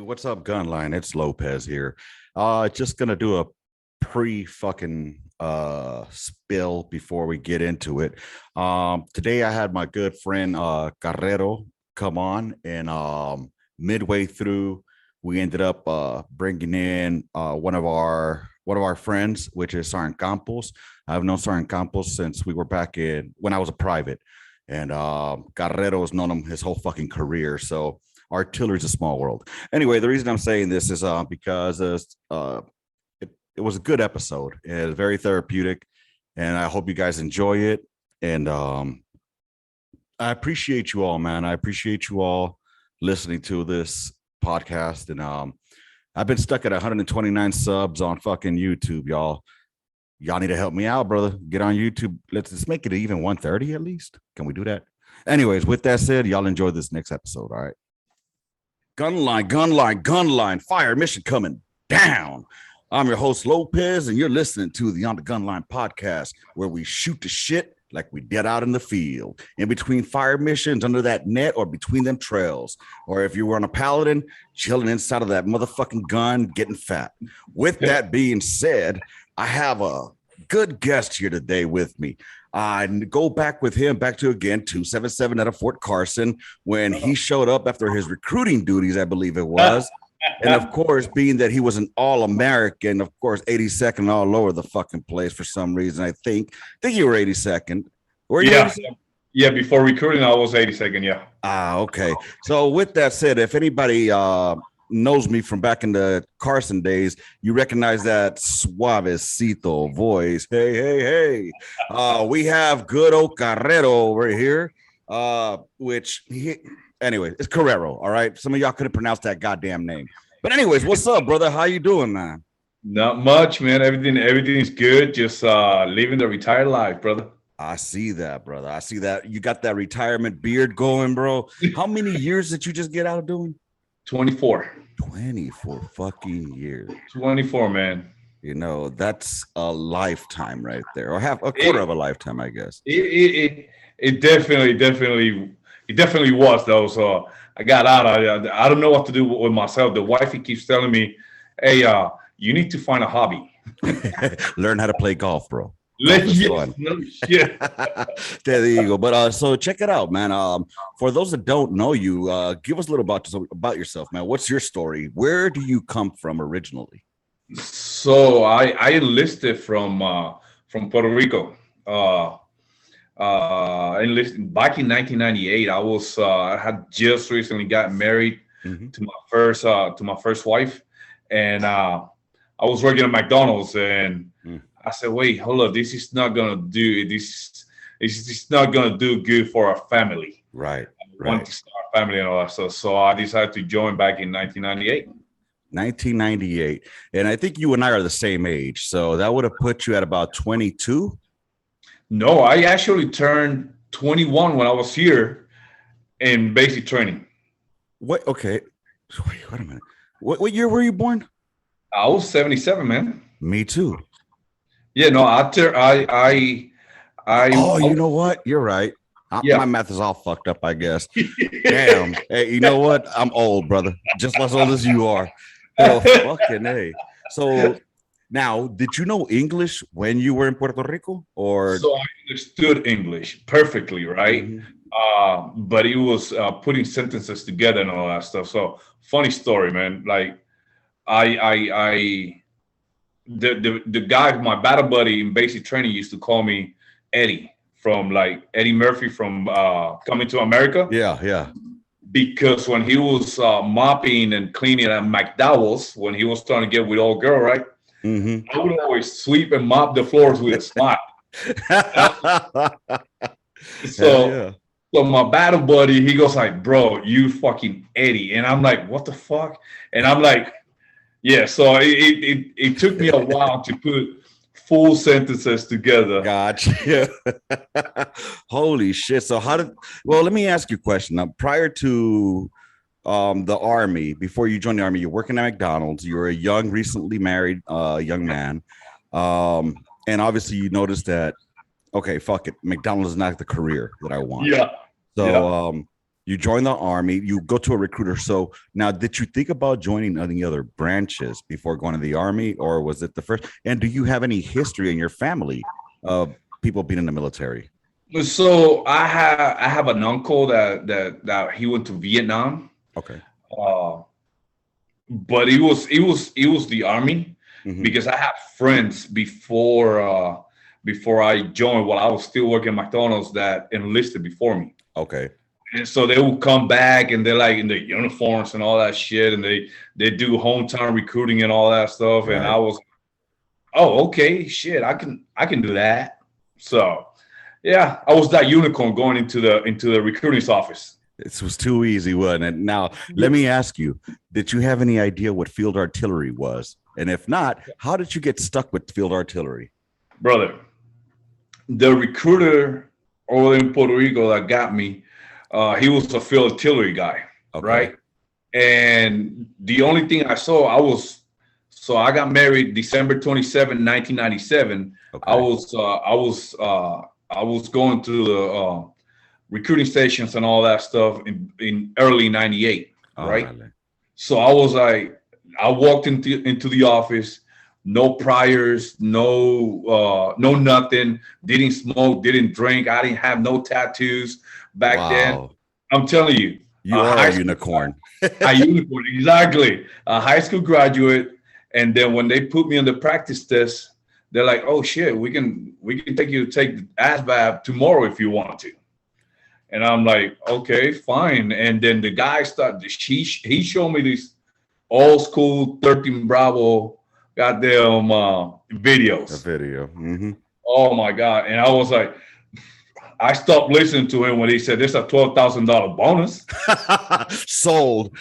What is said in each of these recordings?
What's up, Gunline? It's Lopez here. Just gonna do a pre-fucking spill before we get into it. Today I had my good friend Carrero come on, and midway through, we ended up bringing in one of our friends, which is Sergeant Campos. I've known Sergeant Campos since we were back in when I was a private, and Carrero has known him his whole fucking career. So artillery is a small world. Anyway, the reason I'm saying this is because it was a good episode. It was very therapeutic, and I hope you guys enjoy it. And I appreciate you all, man. I appreciate you all listening to this podcast. And I've been stuck at 129 subs on fucking YouTube, y'all. Y'all need to help me out, brother. Get on YouTube. Let's make it even 130 at least. Can we do that? Anyways, with that said, y'all enjoy this next episode. All right. Gunline. Fire mission coming down. I'm your host, Lopez, and you're listening to the On the Gunline podcast, where we shoot the shit like we did out in the field, in between fire missions, under that net, or between them trails. Or if you were on a paladin, chilling inside of that motherfucking gun, getting fat. With that being said, I have a good guest here today with me. I go back with him back to, again, 277 out of Fort Carson, when he showed up after his recruiting duties, I believe it was. And of course, being that he was an All-American, of course, 82nd all over the fucking place for some reason. I think you were 82nd. Were you? Yeah. 82nd? Yeah, before recruiting, I was 82nd, yeah. Okay. So with that said, if anybody knows me from back in the Carson days, you recognize that suavecito voice. Hey. We have good old Carrero over here, anyway, it's Carrero, all right? Some of y'all couldn't pronounce that goddamn name. But anyways, what's up, brother? How you doing, man? Not much, man. Everything's good. Just living the retired life, brother. I see that, brother. I see that. You got that retirement beard going, bro. How many years did you just get out of doing? 24. 24 fucking years. 24, man. You know, that's a lifetime right there, or half a quarter of a lifetime, I guess. It definitely was, though. So I got out. I don't know what to do with myself. The wifey keeps telling me, "Hey, you need to find a hobby. Learn how to play golf, bro." No shit. There you go. But so check it out, man. For those that don't know you, give us a little about yourself, man. What's your story? Where do you come from originally? So I enlisted from Puerto Rico. I enlisted back in 1998. I had just recently got married to my first wife, and I was working at McDonald's, and I said, "Wait, hold up, this is not gonna do. This is not gonna do good for our family." Right. I want to start a family and all that stuff. So I decided to join back in 1998. 1998, and I think you and I are the same age, so that would have put you at about 22. No, I actually turned 21 when I was here in basic training. What? Okay. Wait a minute. What year were you born? I was 77, man. Me too. Yeah, no, Oh, you know what? You're right. My math is all fucked up, I guess. Damn. Hey, you know what? I'm old, brother. Just as old as you are. Oh, fucking A. So now, did you know English when you were in Puerto Rico? So I understood English perfectly, right? Mm-hmm. But it was putting sentences together and all that stuff. So funny story, man. Like the guy, my battle buddy in basic training, used to call me Eddie, from like Eddie Murphy from Coming to America. Yeah. Because when he was mopping and cleaning at McDowell's, when he was trying to get with old girl, right? Mm-hmm. I would always sweep and mop the floors with a smile. So my battle buddy, he goes like, "Bro, you fucking Eddie," and I'm like, "What the fuck?" And I'm like, "Yeah." So it took me a while to put full sentences together. Gotcha. Holy shit. So let me ask you a question. Now, prior to the Army, before you joined the Army, you're working at McDonald's. You're a young, recently married young man. And obviously you noticed that, okay, fuck it, McDonald's is not the career that I want. Yeah. So You join the army, you go to a recruiter. So now, did you think about joining any other branches before going to the army, or was it the first? And do you have any history in your family of people being in the military? So I have an uncle that he went to Vietnam, Okay. uh, but it was the army Hmm. because I had friends before I joined while I was still working at McDonald's that enlisted before me. Okay. And so they will come back and they're like in their uniforms and all that shit, and they do hometown recruiting and all that stuff. And I Right. was, oh, okay, shit, I can do that. So yeah, I was that unicorn going into the recruiting office. This was too easy, wasn't it? Now, let me ask you, did you have any idea what field artillery was? And if not, how did you get stuck with field artillery? Brother, the recruiter over in Puerto Rico that got me, he was a field artillery guy, Okay. right? And the only thing I got married December 27, 1997. Okay. I was going through the recruiting stations and all that stuff in early 98, All right? right. So I was like, I walked into the office, no priors, no nothing, didn't smoke, didn't drink, I didn't have no tattoos back then. Wow. I'm telling you, You a are a high school, unicorn. a unicorn, exactly, a high school graduate. And then when they put me on the practice test, they're like, "Oh shit, we can take you to take the ASVAB tomorrow if you want to." And I'm like, "Okay, fine." And then the guy started. He showed me these old school 13 Bravo goddamn A videos. video. Hmm. Oh my god! And I was like, I stopped listening to him when he said there's a $12,000 bonus. Sold.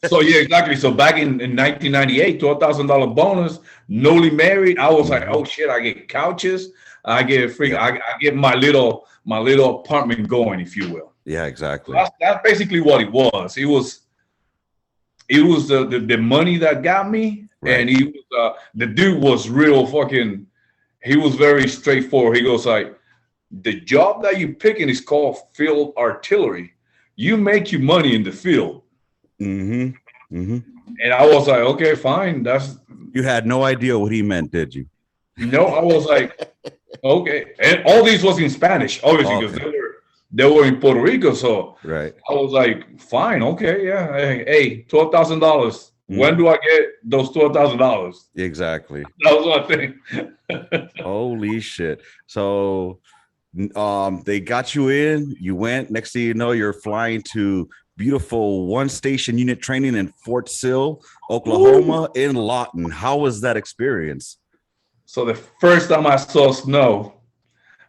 So yeah, exactly. So back in 1998, $12,000 bonus, newly married. I was like, Hmm. oh shit, I get couches, I get free, Yep. I get my little apartment going, if you will. Yeah, So exactly. that's basically what it was. It was the money that got me, Right. and the dude was real fucking. He was very straightforward. He goes like, the job that you're picking is called field artillery. You make your money in the field. Hmm. Hmm. And I was like, okay, fine. That's You had no idea what he meant, did you? I was like, okay. And all these was in Spanish, obviously, because Okay. they were in Puerto Rico. So Right. I was like, fine, okay, yeah. Hey, $12,000. When Mhm. do I get those $12,000? Exactly. That was my thing. Holy shit. So they got you in, you went, next thing you know, you're flying to beautiful one station unit training in Fort Sill, Woo. Oklahoma, in Lawton. How was that experience? So the first time I saw snow,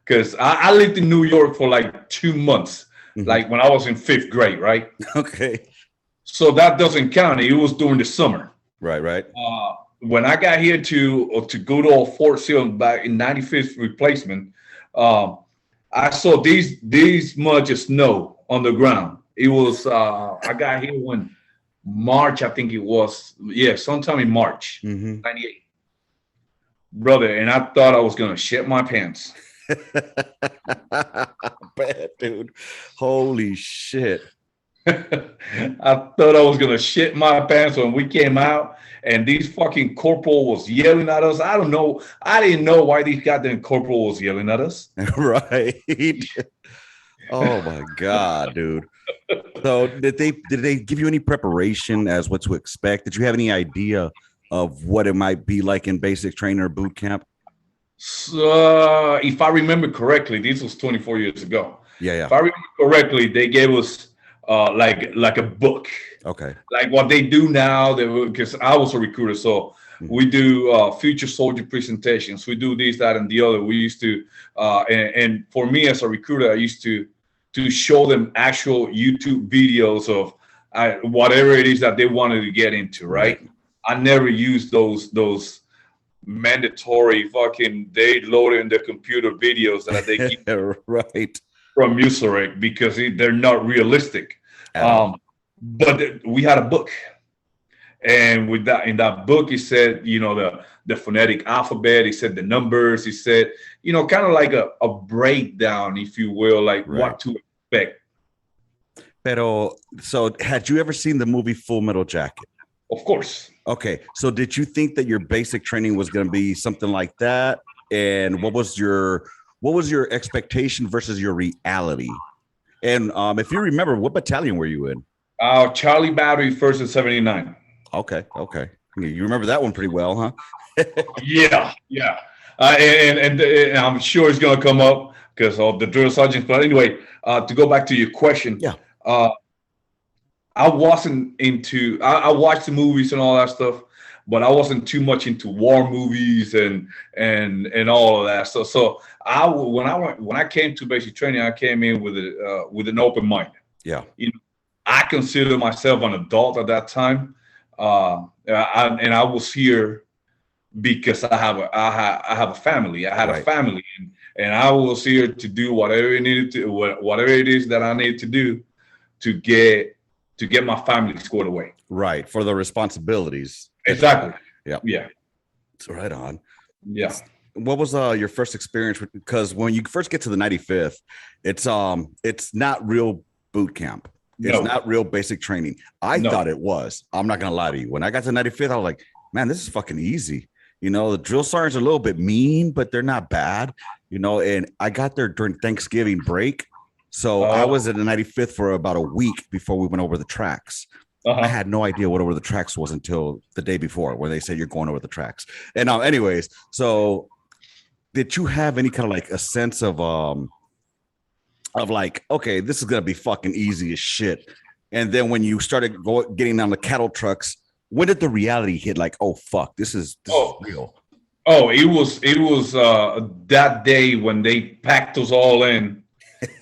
because I lived in New York for like 2 months, Mhm. like when I was in fifth grade, right? Okay. So that doesn't count. It was during the summer. Right, right. When I got here to go to Fort Sill back in 95th replacement, um, I saw these much of snow on the ground. It was I got here when March, I think it was, yeah, sometime in March, Hmm. 98, brother, and I thought I was gonna shit my pants. Bad dude. Holy shit. I thought I was gonna shit my pants when we came out, and these fucking corporal was yelling at us. I don't know. I didn't know why these goddamn corporal was yelling at us. Right. Oh my god, dude. So did they give you any preparation as what to expect? Did you have any idea of what it might be like in basic training or boot camp? So, if I remember correctly, this was 24 years ago. Yeah, If yeah. I remember correctly, they gave us like a book, Okay. like what they do now. Because I was a recruiter, so Mhm. we do future soldier presentations. We do this, that, and the other. We used to, and for me as a recruiter, I used to show them actual YouTube videos of whatever it is that they wanted to get into. Right. Right? I never used those mandatory fucking they load in the computer videos that they keep Right. from Usurek because they're not realistic. At all. Um, but we had a book, and with that in that book, it said the phonetic alphabet. It said the numbers. It said kind of like a breakdown, if you will, like Right. what to expect. Pero, so had you ever seen the movie Full Metal Jacket? Of course. Okay, so did you think that your basic training was going to be something like that? And what was your expectation versus your reality? And if you remember, what battalion were you in? Charlie Battery, first and 79. Okay, okay, you remember that one pretty well, huh? Yeah, yeah. And I'm sure it's going to come up because of the drill sergeants. But anyway, to go back to your question, Yeah. I wasn't into. I watched the movies and all that stuff, but I wasn't too much into war movies and all of that. So when I came to basic training, I came in with an open mind. Yeah. You know, I consider myself an adult at that time, and I was here because I have a family. I had a Right. family, and I was here to do whatever it is that I needed to do to get my family squared away. Right. For the responsibilities. Exactly. Yeah. Yeah. It's right on. Yeah. What was your first experience with, because when you first get to the 95th, it's not real boot camp. It's No. not real basic training. I No. thought it was. I'm not gonna lie to you. When I got to 95th, I was like, man, this is fucking easy. The drill sergeants are a little bit mean, but they're not bad. And I got there during Thanksgiving break. So I was at the 95th for about a week before we went over the tracks. I had no idea what over the tracks was until the day before, where they said you're going over the tracks. And anyways, so did you have any kind of like a sense of like, okay, this is gonna be fucking easy as shit? And then when you started getting on the cattle trucks, when did the reality hit? Like, oh fuck, this is real. Oh, it was that day when they packed us all in,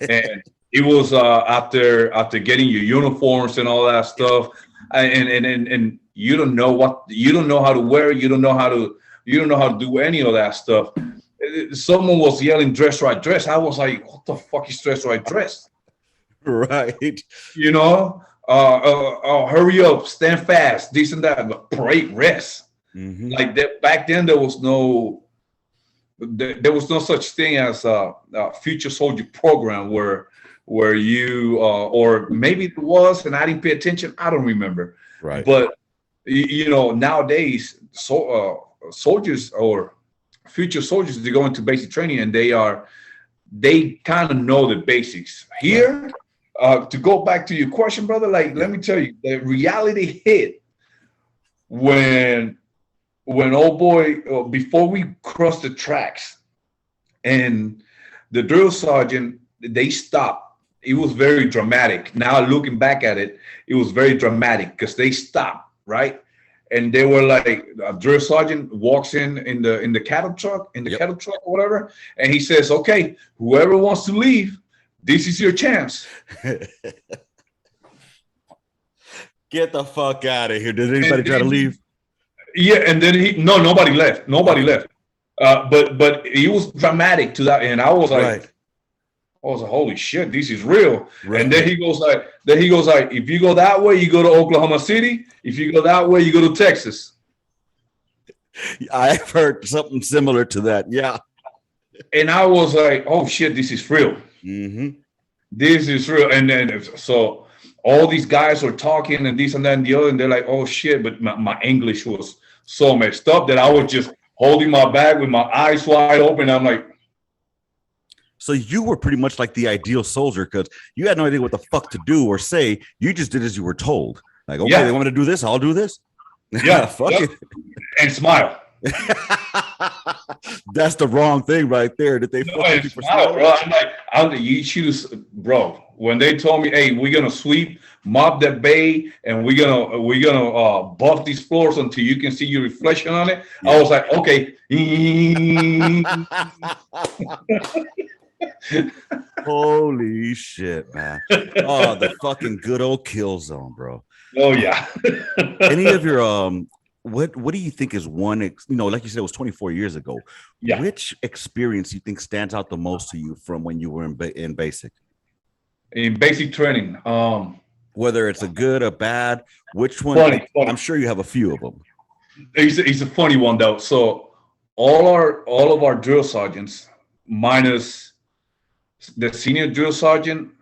and it was after getting your uniforms and all that stuff, and you don't know how to wear it, you don't know how to do any of that stuff. Someone was yelling, "Dress right, dress." I was like, "What the fuck is dress right, dress?" Right. Hurry up, stand fast, this and that, but parade, rest. Mm-hmm. Like that back then, there was no such thing as a future soldier program where you or maybe it was, and I didn't pay attention. I don't remember. Right. But nowadays, soldiers or future soldiers, they go into basic training and they kind of know the basics. Here, to go back to your question, brother, let me tell you, the reality hit when old boy, before we crossed the tracks, and the drill sergeant, they stopped. It was very dramatic. Now looking back at it, it was very dramatic because they stopped, right? And they were like, a drill sergeant walks in the cattle truck, cattle truck or whatever, and he says, "Okay, whoever wants to leave, this is your chance." Get the fuck out of here. Did anybody try to leave? Yeah, and then nobody left. Nobody left. But it was dramatic to that, and I was like, Right. Holy shit, this is real. Right. And then he goes like, if you go that way, you go to Oklahoma City. If you go that way, you go to Texas. I've heard something similar to that. Yeah. And I was like, oh shit, this is real. Mm-hmm. This is real. And then so all these guys were talking and this and that and the other, and they're like, oh shit, but my English was so messed up that I was just holding my bag with my eyes wide open. I'm like, so you were pretty much like the ideal soldier because you had no idea what the fuck to do or say. You just did as you were told. Like, okay, they want me to do this, I'll do this. Yeah, fuck it. And smile. That's the wrong thing right there. Did they fuck you for smile, bro? I'm like, you should, bro. When they told me, hey, we're gonna sweep, mop that bay, and we're gonna buff these floors until you can see your reflection on it. Yeah. I was like, okay. Holy shit, man. Oh, the fucking good old kill zone, bro. Oh yeah. Any of your what do you think is one, like you said, it was 24 years ago. Yeah. Which experience you think stands out the most to you from when you were in basic? In basic training, whether it's a good or bad, which one? Funny. I'm sure you have a few of them. It's a funny one though. So all of our drill sergeants, minus the senior drill sergeant,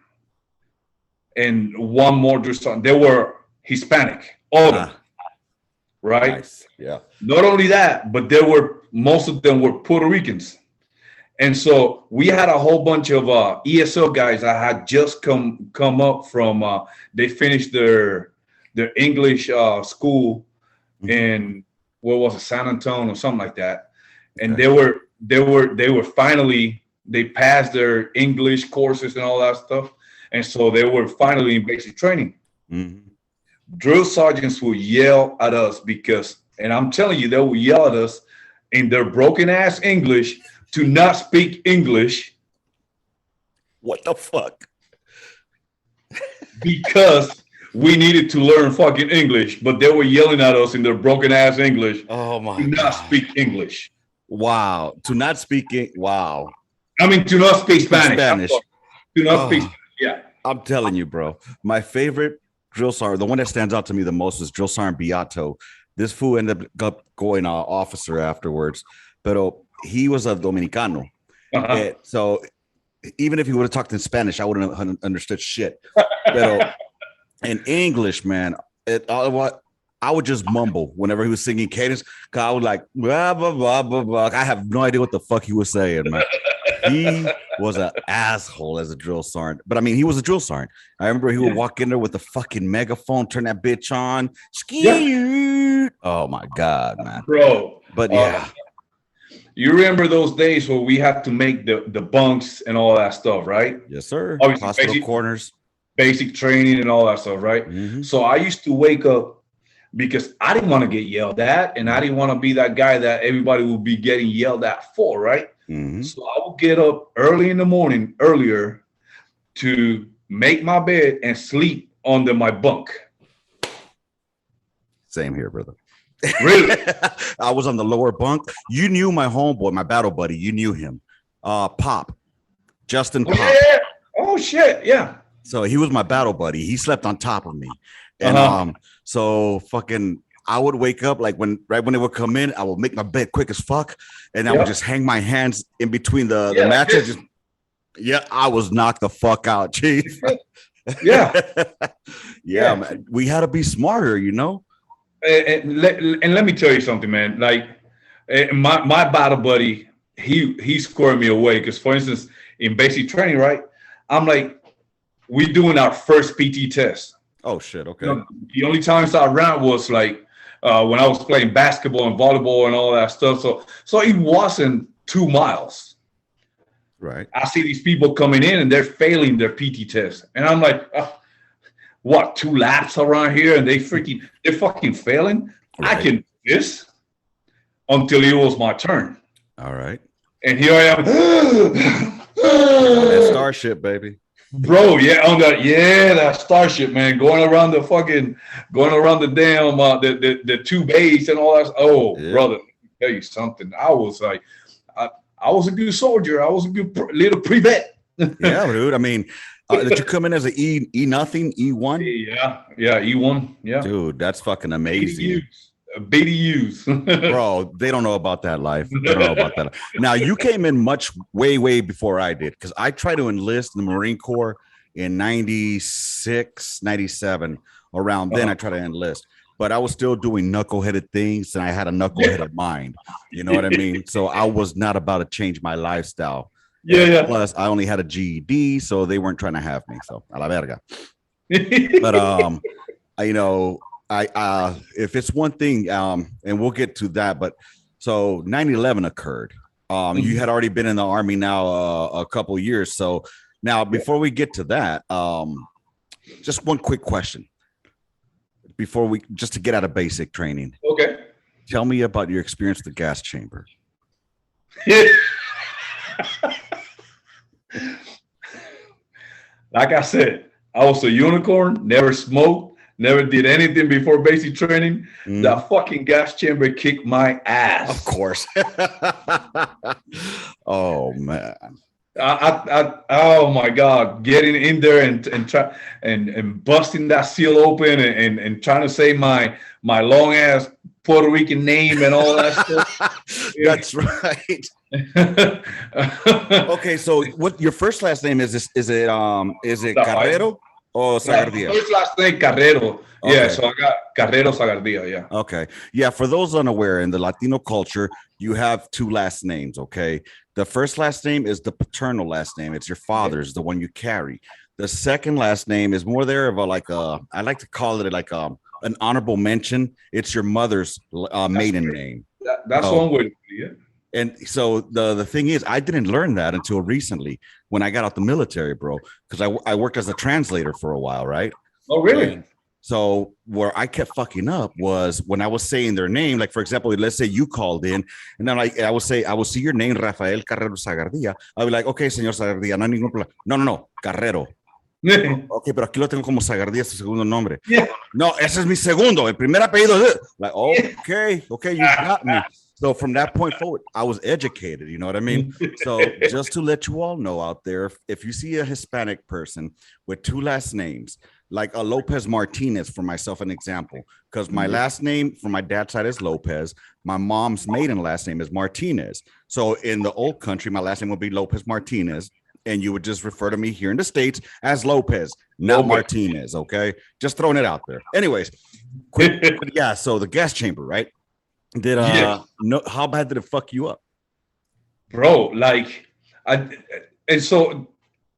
and one more drill sergeant. They were Hispanic, all of them, right? Nice. Yeah. Not only that, but most of them were Puerto Ricans. And so we had a whole bunch of ESL guys that had just come up from. They finished their English school in what was it, San Antonio or something like that, and they were finally, they passed their English courses and all that stuff, and so they were finally in basic training. Drill sergeants will yell at us because, and I'm telling you, they will yell at us in their broken ass English to not speak English. What the fuck? Because we needed to learn fucking English, but they were yelling at us in their broken ass English. Oh my to God. not speak English. Wow. To not speak it. Wow. I mean, to not speak Spanish. To not speak. Yeah. I'm telling you, bro. My favorite drill sergeant, the one that stands out to me the most, is Drill Sergeant Beato. This fool ended up going officer afterwards, but he was a Dominicano. So even if he would have talked in Spanish, I wouldn't have understood shit. But in English, man, I would just mumble whenever he was singing cadence. Cause I was like, blah, blah, blah, blah, blah. I have no idea what the fuck he was saying, man. He was an asshole as a drill sergeant. But I mean, he was a drill sergeant. I remember he would walk in there with the fucking megaphone, turn that bitch on. Oh my God, man. Bro. But yeah. You remember those days where we had to make the bunks and all that stuff, right? Yes, sir. Obviously, hospital corners. Basic training and all that stuff, right? So I used to wake up because I didn't want to get yelled at, and I didn't want to be that guy that everybody would be getting yelled at for, right? So I would get up early in the morning, earlier, to make my bed and sleep under my bunk. Same here, brother. Really? I was on the lower bunk. You knew my homeboy, my battle buddy. You knew him. Pop. Justin Pop. Yeah. Oh, shit. Yeah. So he was my battle buddy. He slept on top of me. And so fucking I would wake up like right when they would come in, I would make my bed quick as fuck. And I would just hang my hands in between the mattress. I was knocked the fuck out, chief. Yeah, man. We had to be smarter, you know. And let me tell you something, man. Like my battle buddy, he squared me away because, for instance, in basic training, right? I'm like, we doing our first PT test. Oh shit! Okay. You know, the only times I ran was like when I was playing basketball and volleyball and all that stuff. So it wasn't 2 miles. Right. I see these people coming in and they're failing their PT test, and I'm like, what, 2 laps around here, and they're fucking failing. Right. I can do this until it was my turn. All right. And here I am. That Starship, baby. Bro, that Starship, man, going around the damn the 2 bays and all that. Oh, brother, let me tell you something. I was like, I was a good soldier. I was a good little pre-vet. Yeah, dude. I mean, did you come in as an E nothing, E1? Yeah, E1. Yeah, dude, that's fucking amazing. BDUs. Bro, they don't know about that life. They don't know about that. Now, you came in way before I did, because I tried to enlist in the Marine Corps in 96, 97. Around then, I tried to enlist. But I was still doing knuckleheaded things, and I had a knuckleheaded mind. You know what I mean? So I was not about to change my lifestyle. Yeah. Plus, I only had a GED, so they weren't trying to have me. So, a la verga. But, you know, if it's one thing, and we'll get to that, but so 9/11 occurred. You had already been in the Army now a couple years. So now, before we get to that, just one quick question just to get out of basic training. Okay. Tell me about your experience with the gas chamber. Like I said, I was a unicorn, never smoked, never did anything before basic training. That fucking gas chamber kicked my ass. Of course. Oh man. Oh my God, getting in there and busting that seal open and trying to say my long ass Puerto Rican name and all that stuff. That's right. Okay, so what your first last name is? Is it Carrero? Oh, My Zagardia. first last name Carrero. Yeah, Okay. so I got Carrero Zagardia. Yeah. Okay. Yeah. For those unaware, in the Latino culture, you have two last names. Okay. The first last name is the paternal last name. It's your father's, the one you carry. The second last name is more there of a like a, I like to call it like an honorable mention. It's your mother's That's maiden great. name. That's So, one way to put it. and so the thing is, I didn't learn that until recently when I got out the military, bro, because I worked as a translator for a while, right? Oh, really? And so where I kept fucking up was when I was saying their name, like for example, let's say you called in, and then I would say, I will see your name, Rafael Carrero Zagardia. I'll be like, okay, señor Zagardia, no hay ningún problema. No, no, no, Carrero. Ok, pero aquí lo tengo como Zagardía, su segundo nombre. Yeah. No, ese es mi segundo. El primer apellido es like, okay, okay, you got me. So from that point forward, I was educated. You know what I mean? So just to let you all know out there, if you see a Hispanic person with two last names, like a Lopez Martinez, for myself, an example, because my last name from my dad's side is Lopez. My mom's maiden last name is Martinez. So in the old country, my last name would be Lopez Martinez. And you would just refer to me here in the States as Lopez, not Martinez. Okay. Just throwing it out there. Anyways, quick. Yeah. So the gas chamber, right? Did no, how bad did it fuck you up? Bro, like and so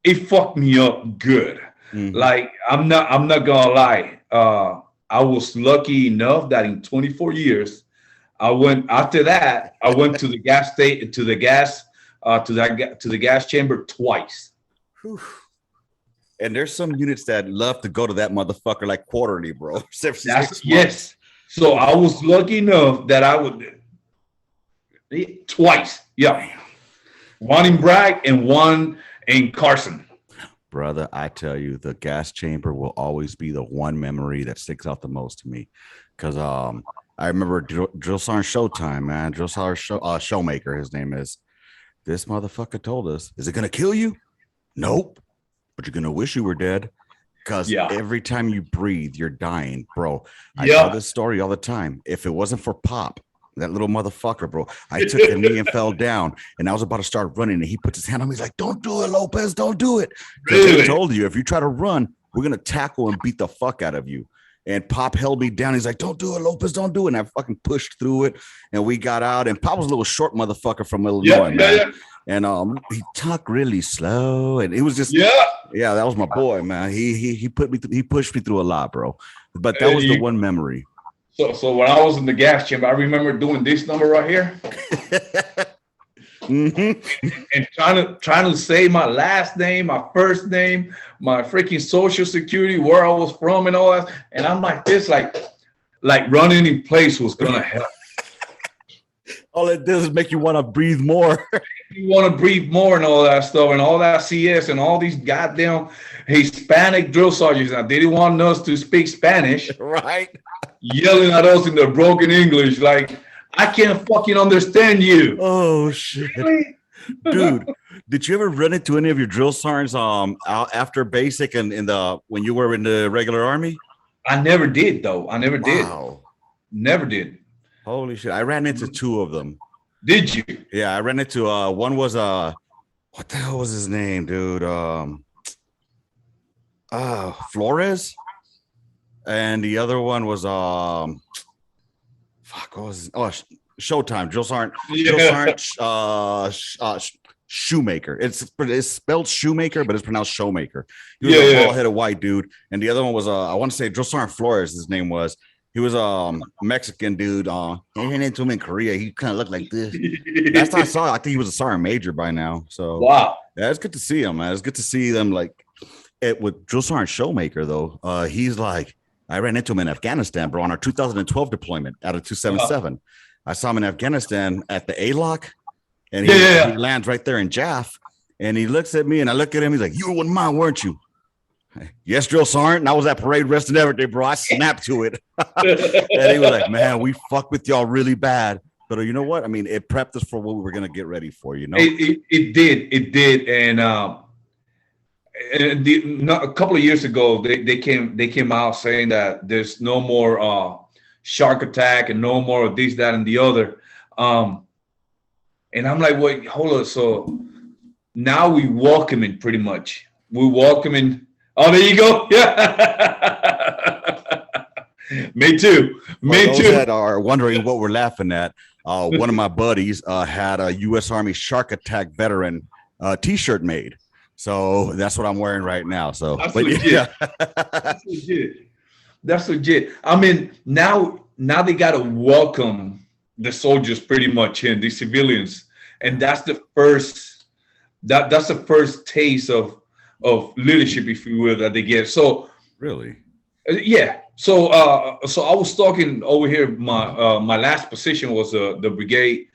it fucked me up good. Mhm. Like I'm not gonna lie. I was lucky enough that in 24 years, I went after that, I went to the gas station to the gas to the gas chamber twice. Whew. And there's some units that love to go to that motherfucker like quarterly, bro. Yes. So I was lucky enough that I would twice. Yeah. One in Bragg and one in Carson. Brother, I tell you, the gas chamber will always be the one memory that sticks out the most to me. Because I remember Drill Sergeant Showtime, man. Drill Sergeant Showmaker, his name is. This motherfucker told us, is it going to kill you? Nope. But you're going to wish you were dead. Because every time you breathe, you're dying, bro. I tell this story all the time. If it wasn't for Pop, that little motherfucker, bro, I took a knee and fell down, and I was about to start running, and he puts his hand on me. He's like, don't do it, Lopez. Don't do it. Because he told you, if you try to run, we're going to tackle and beat the fuck out of you. And Pop held me down. He's like, don't do it, Lopez. Don't do it. And I fucking pushed through it, and we got out. And Pop was a little short motherfucker from Illinois, man. And he talked really slow, and it was just that was my boy, man. He pushed me through a lot, bro. But that was the one memory. So when I was in the gas chamber, I remember doing this number right here, and trying to say my last name, my first name, my freaking social security, where I was from, and all that. And I'm like this, like running in place was gonna help. All it does is make you want to breathe more. You want to breathe more and all that stuff, and all that CS and all these goddamn Hispanic drill sergeants. Now they didn't want us to speak Spanish, right? Yelling at us in their broken English, like I can't fucking understand you. Oh shit, dude! Did you ever run into any of your drill sergeants after basic and when you were in the regular army? I never did though. I never did. Never did. Holy shit! I ran into two of them. Did you? Yeah, I ran into one was what the hell was his name, dude? Flores, and the other one was fuck, what was Showtime. Drill Sergeant Shoemaker. It's spelled Shoemaker, but it's pronounced Showmaker. He was a bald-headed white dude, and the other one was I want to say Drill Sergeant Flores. His name was. He was a Mexican dude. I ran into him in Korea. He kind of looked like this. Last time I saw him, I think he was a sergeant major by now. So wow, yeah, it's good to see him, man. It's good to see them like with Drill Sergeant Showmaker though. He's like, I ran into him in Afghanistan, bro, on our 2012 deployment out of 277. I saw him in Afghanistan at the A-Lock, and he lands right there in Jaff, and he looks at me, and I look at him. He's like, "You were one of mine, weren't you?" Yes, Drill Sergeant. And I was at parade rest and everything, bro. I snapped to it. And he was like, man, we fuck with y'all really bad. But you know what? I mean, it prepped us for what we were going to get ready for, you know? It did. And a couple of years ago, they came out saying that there's no more shark attack and no more of this, that, and the other. And I'm like, wait, hold on. So now we welcome it pretty much. We welcome in Oh, there you go. Yeah. Me too. For Me those too. that are wondering what we're laughing at, one of my buddies had a U.S. Army Shark Attack veteran T-shirt made, so that's what I'm wearing right now. So, That's but yeah, legit. That's legit. That's legit. I mean, now they gotta welcome the soldiers pretty much in, the civilians, and that's the first that's the first taste of leadership, if you will, that they get. So really, yeah. So I was talking over here. My last position was the brigade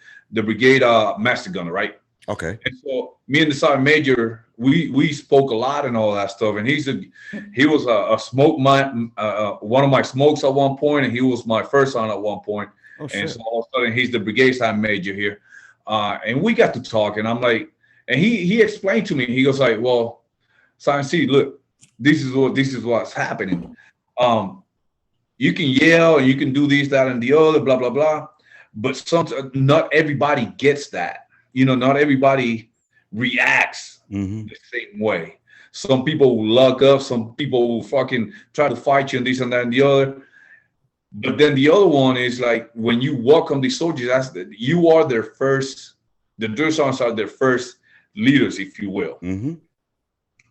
master gunner, right? okay. And so me and the sergeant major, we spoke a lot and all that stuff. And he was a smoke one of my smokes at one point, and he was my first on at one point. Oh And shit. so all of a sudden he's the brigade sergeant major here, and we got to talk, and I'm like, and he explained to me. He goes like, well, Sergeant C, look, this is what's happening. Um, you can yell and you can do this, that, and the other, blah blah blah, but not everybody gets that. Not everybody reacts Mm-hmm. the same way. Some people will luck up, some people will fucking try to fight you and this and that and the other. But then the other one is like when you welcome the soldiers, you are their first. The drill sergeants are their first leaders, if you will. Mm-hmm.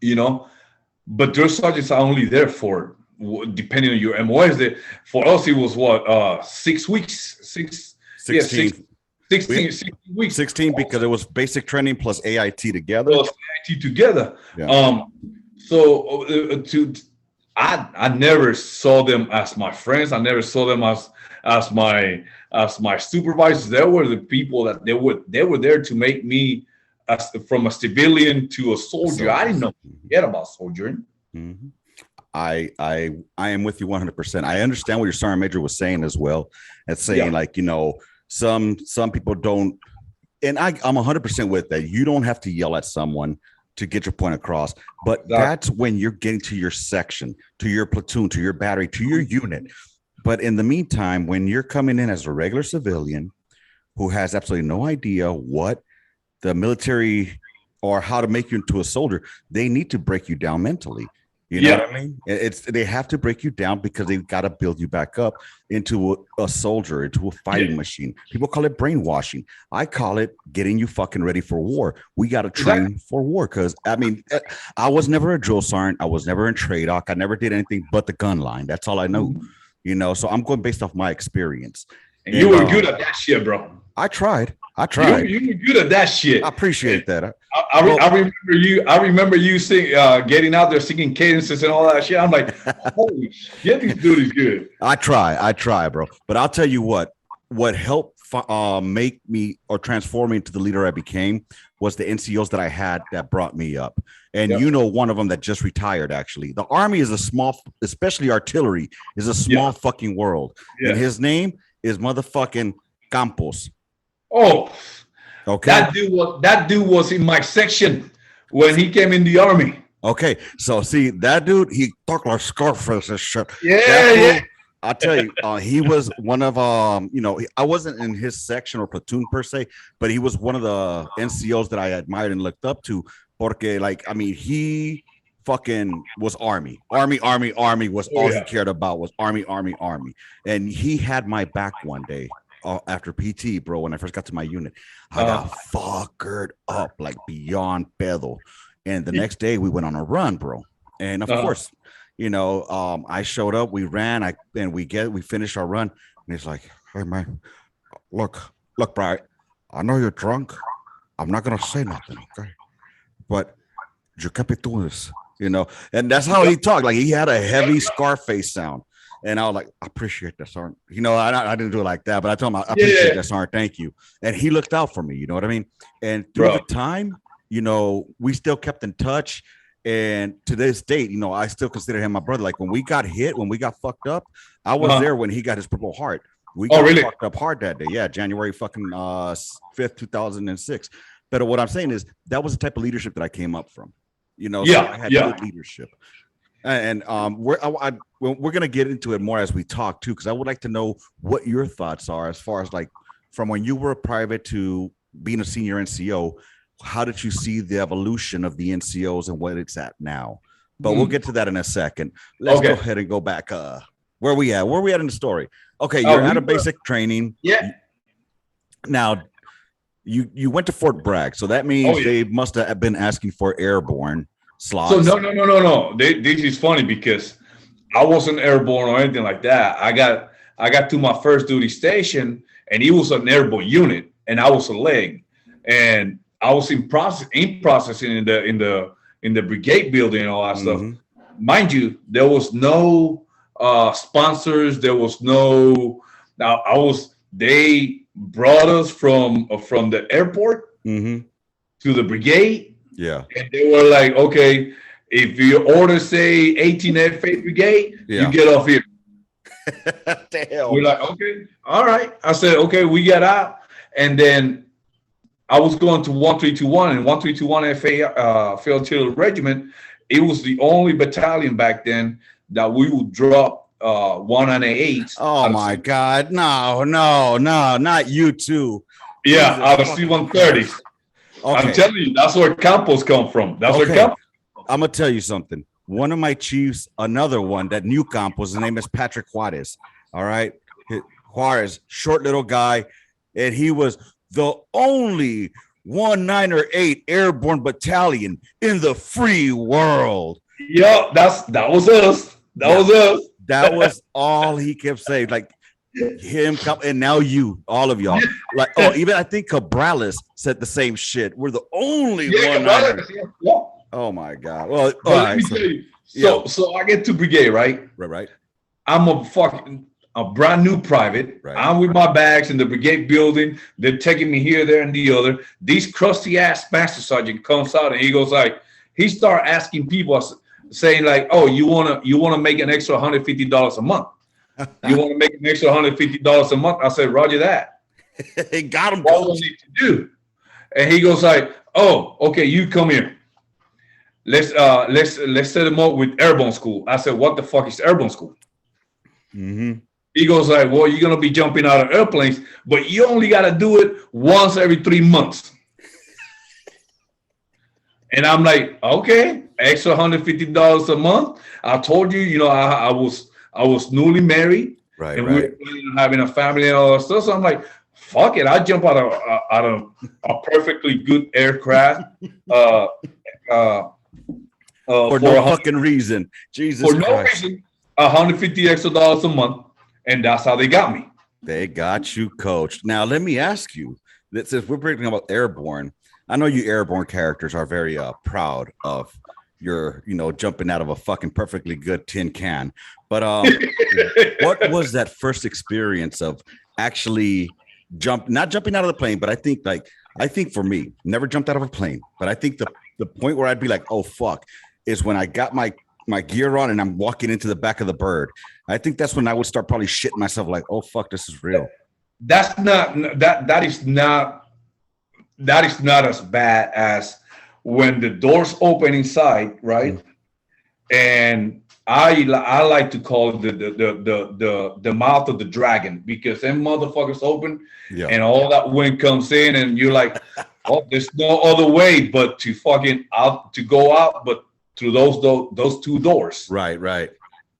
You know, but drill sergeants are only there for, depending on your MOS. For us, it was what 6 weeks, 16. 16 weeks. 16 because it was basic training plus AIT together. Plus IT together. Yeah. So I never saw them as my friends. I never saw them as my supervisors. They were the people that they were there to make me from a civilian to a soldier. I didn't know yet about soldiering. Mm-hmm. I am with you 100%. I understand what your sergeant major was saying as well. It's saying like, some people don't, and I'm 100% with that. You don't have to yell at someone to get your point across, but that's when you're getting to your section, to your platoon, to your battery, to your unit. But in the meantime, when you're coming in as a regular civilian who has absolutely no idea what the military or how to make you into a soldier, they need to break you down mentally. You know what I mean? They have to break you down because they've got to build you back up into a soldier, into a fighting machine. People call it brainwashing. I call it getting you fucking ready for war. We got to train for war because, I mean, I was never a drill sergeant. I was never in TRADOC. I never did anything but the gun line. That's all I know, so I'm going based off my experience. And you were good at that shit, bro. I tried. You were good at that shit. I appreciate that. I remember you. I remember you getting out there singing cadences and all that shit. I'm like, holy shit, this dude is good. I try, bro. But I'll tell you what helped make me or transform me into the leader I became was the NCOs that I had that brought me up. And one of them that just retired, actually. The Army is a small, especially artillery, is a small fucking world. Yeah. And his name is motherfucking Campos. Oh, okay. That dude was in my section when he came in the Army. Okay, so see that dude, he talked like Scarface and shit. Yeah. I tell you, he was one of I wasn't in his section or platoon per se, but he was one of the NCOs that I admired and looked up to. Porque, he fucking was Army was all he cared about was Army. And he had my back one day. After PT, bro, when I first got to my unit, I got fuckered up like beyond pedo. And the next day we went on a run, bro. And of course, I showed up, we ran, we finished our run. And he's like, hey man, look, bro, I know you're drunk. I'm not gonna say nothing, okay? But you can't be doing this, and that's how he talked. Like he had a heavy Scarface sound. And I was like, I appreciate that, Sergeant. I didn't do it like that, but I told him, I appreciate that, Sergeant. Thank you. And he looked out for me. You know what I mean? And through the time, we still kept in touch. And to this date, I still consider him my brother. Like when we got hit, when we got fucked up, I was there when he got his Purple Heart. We got fucked up hard that day. Yeah, January fucking 5th, 2006. But what I'm saying is that was the type of leadership that I came up from. So I had good leadership. And we're going to get into it more as we talk, too, because I would like to know what your thoughts are as far as like from when you were a private to being a senior NCO. How did you see the evolution of the NCOs and what it's at now? but we'll get to that in a second. Let's go Okay. ahead and go back. Where we at? Where we at in the story? Okay, you're out of basic training. Yeah. Now, you went to Fort Bragg, so that means they must have been asking for airborne slots. So no. This is funny because I wasn't airborne or anything like that. I got to my first duty station, and it was an airborne unit, and I was a leg, and I was in processing in the brigade building and all that stuff. Mind you, there was no sponsors. There was no. Now they brought us from the airport to the brigade. Yeah. And they were like, okay, if your order say 18th Fate Brigade, you get off here. Damn. We're like, okay, all right. I said, okay, we got out. And then I was going to 1321, and 1321 FA Field Artillery Regiment. It was the only battalion back then that we would drop 198. Oh my God. No, not you two. Yeah, out of C-130s. Okay. I'm telling you, that's where Campos come from. That's where Campos come from. I'm going to tell you something. One of my chiefs, another one that knew Campos, his name is Patrick Juarez. All right. Juarez, short little guy. And he was the only 198 Airborne Battalion in the free world. Yeah, that was us. That was us. That was all he kept saying. Like, him and now you, all of y'all, like, oh, even I think Cabrales said the same shit. We're the only one. Oh my God. Well, let me tell you. So I get to brigade, right? Right. I'm a brand new private. Right. I'm with my bags in the brigade building. They're taking me here, there, and the other. These crusty ass master sergeant comes out and he goes like, he start asking people, saying like, oh, you wanna make an extra $150 a month. You want to make an extra $150 a month? I said, Roger that. He got him. What do I need to do? And he goes like, oh, okay, you come here. Let's set him up with airborne school. I said, what the fuck is airborne school? He goes like, well, you're gonna be jumping out of airplanes, but you only got to do it once every 3 months. And I'm like, okay, extra $150 a month. I told you, I was newly married, right? And we were having a family and all that stuff. So I'm like, fuck it. I jump out of a perfectly good aircraft for no fucking reason. Jesus Christ. For no reason, $150 extra a month. And that's how they got me. They got you coached. Now, let me ask you, since we're talking about airborne, I know you airborne characters are very proud of your, jumping out of a fucking perfectly good tin can. But what was that first experience of actually not jumping out of the plane, but I think for me, never jumped out of a plane, but I think the point where I'd be like, oh fuck, is when I got my gear on and I'm walking into the back of the bird. I think that's when I would start probably shitting myself like, oh fuck, this is real. That is not as bad as when the doors open inside, right? And I like to call it the mouth of the dragon, because them motherfuckers open and all that wind comes in and you're like, oh, there's no other way but to go out, but through those two doors. Right.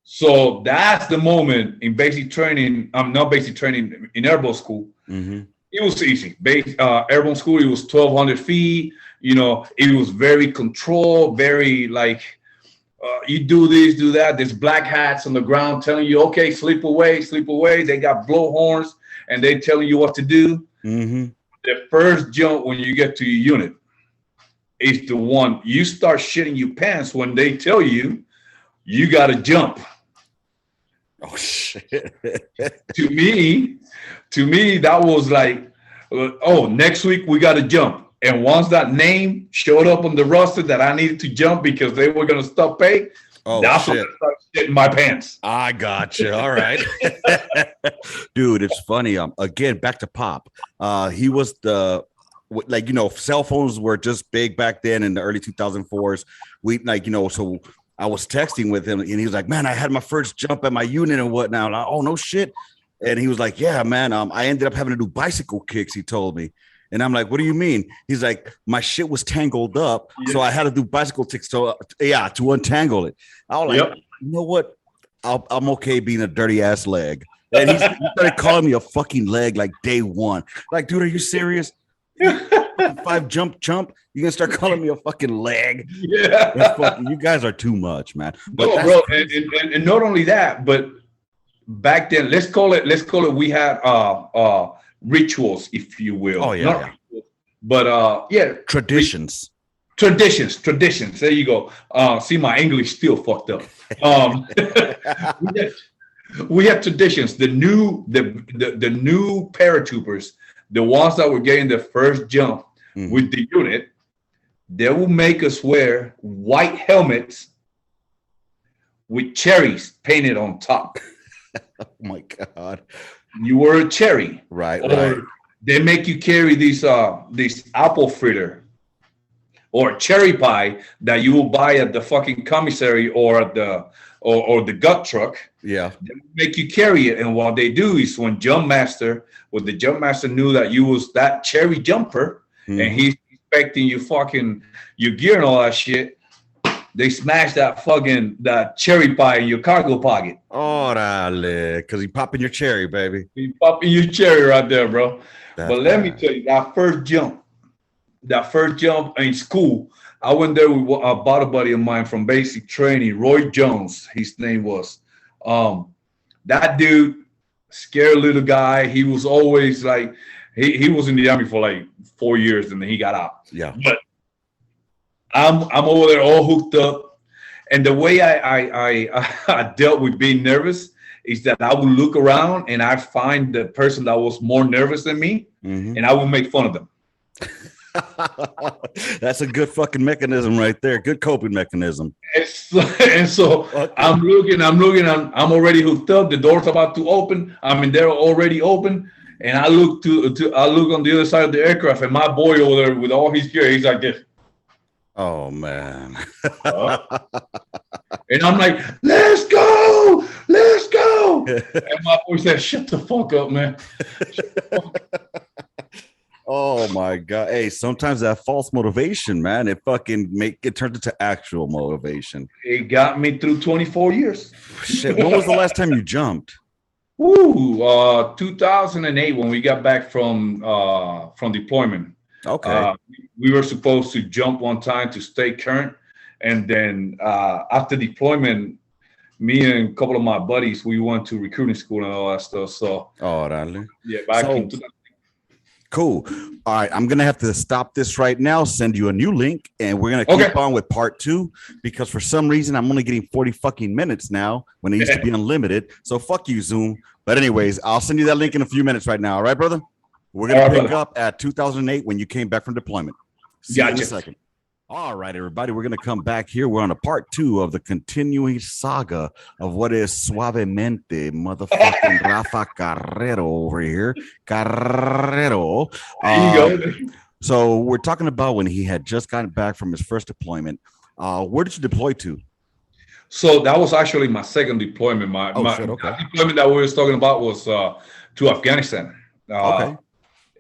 So that's the moment in basic training. I'm not basic training in airborne school. It was easy. Airborne school, it was 1,200 feet. It was very controlled, very like, you do this, do that. There's black hats on the ground telling you, okay, sleep away. They got blowhorns and they telling you what to do. The first jump when you get to your unit is the one you start shitting your pants when they tell you got to jump. Oh shit. To me, that was like, oh, next week we got to jump. And once that name showed up on the roster that I needed to jump because they were going to stop pay, that's when I started shitting my pants. I got you. All right. Dude, it's funny. Again, back to Pop. He was cell phones were just big back then in the early 2004s. So I was texting with him and he was like, man, I had my first jump at my unit and whatnot. Like, oh, no shit. And he was like, yeah, man, I ended up having to do bicycle kicks, he told me. And I'm like, what do you mean? He's like, my shit was tangled up, so I had to do bicycle tricks to untangle it. I was like, you know what? I'm okay being a dirty ass leg. And he started calling me a fucking leg like day one. Like, dude, are you serious? 5 jump. You gonna start calling me a fucking leg? Yeah, you guys are too much, man. But no, bro, and not only that, but back then, let's call it. We had rituals, if you will. Oh yeah, rituals, but traditions. Traditions. There you go. See, my English still fucked up. We have traditions. The new paratroopers, the ones that were getting the first jump with the unit, they will make us wear white helmets with cherries painted on top. Oh my God. You were a cherry. Right. They make you carry this apple fritter or cherry pie that you will buy at the fucking commissary or at the gut truck. Yeah. They make you carry it. And what they do is when the jump master knew that you was that cherry jumper and he's expecting you fucking your gear and all that shit, they smash that cherry pie in your cargo pocket. Orale, because you popping your cherry, baby. You popping your cherry right there, bro. But let me tell you, that first jump in school, I went there with a bottle buddy of mine from basic training, Roy Jones, his name was. That dude, scared little guy. He was always like, he was in the army for like 4 years and then he got out. Yeah. But I'm over there all hooked up. And the way I dealt with being nervous is that I would look around and I find the person that was more nervous than me and I would make fun of them. That's a good fucking mechanism right there. Good coping mechanism. And so okay. I'm looking, I'm already hooked up. The door's about to open. I mean, they're already open. And I look I look on the other side of the aircraft and my boy over there with all his gear, he's like this. Oh man. And I'm like, let's go. And my boy said, shut the fuck up, man. Oh my God. Hey, sometimes that false motivation, man, it turns into actual motivation. It got me through 24 years. Shit. When was the last time you jumped? 2008 when we got back from deployment. Okay. We were supposed to jump one time to stay current. And then after deployment, me and a couple of my buddies, we went to recruiting school and all that stuff. So, yeah, back in 2008. Cool. All right. I'm going to have to stop this right now, send you a new link, and we're going to keep on with part 2 because for some reason I'm only getting 40 fucking minutes now when it used to be unlimited. So fuck you, Zoom. But anyways, I'll send you that link in a few minutes right now. All right, brother? We're going to pick up at 2008 when you came back from deployment. See you in a second. All right, everybody, we're going to come back here. We're on a part 2 of the continuing saga of what is Suavemente, motherfucking Rafa Carrero over here. Carrero. So we're talking about when he had just gotten back from his first deployment. Where did you deploy to? So that was actually my second deployment. My deployment that we were talking about was to Afghanistan. Okay.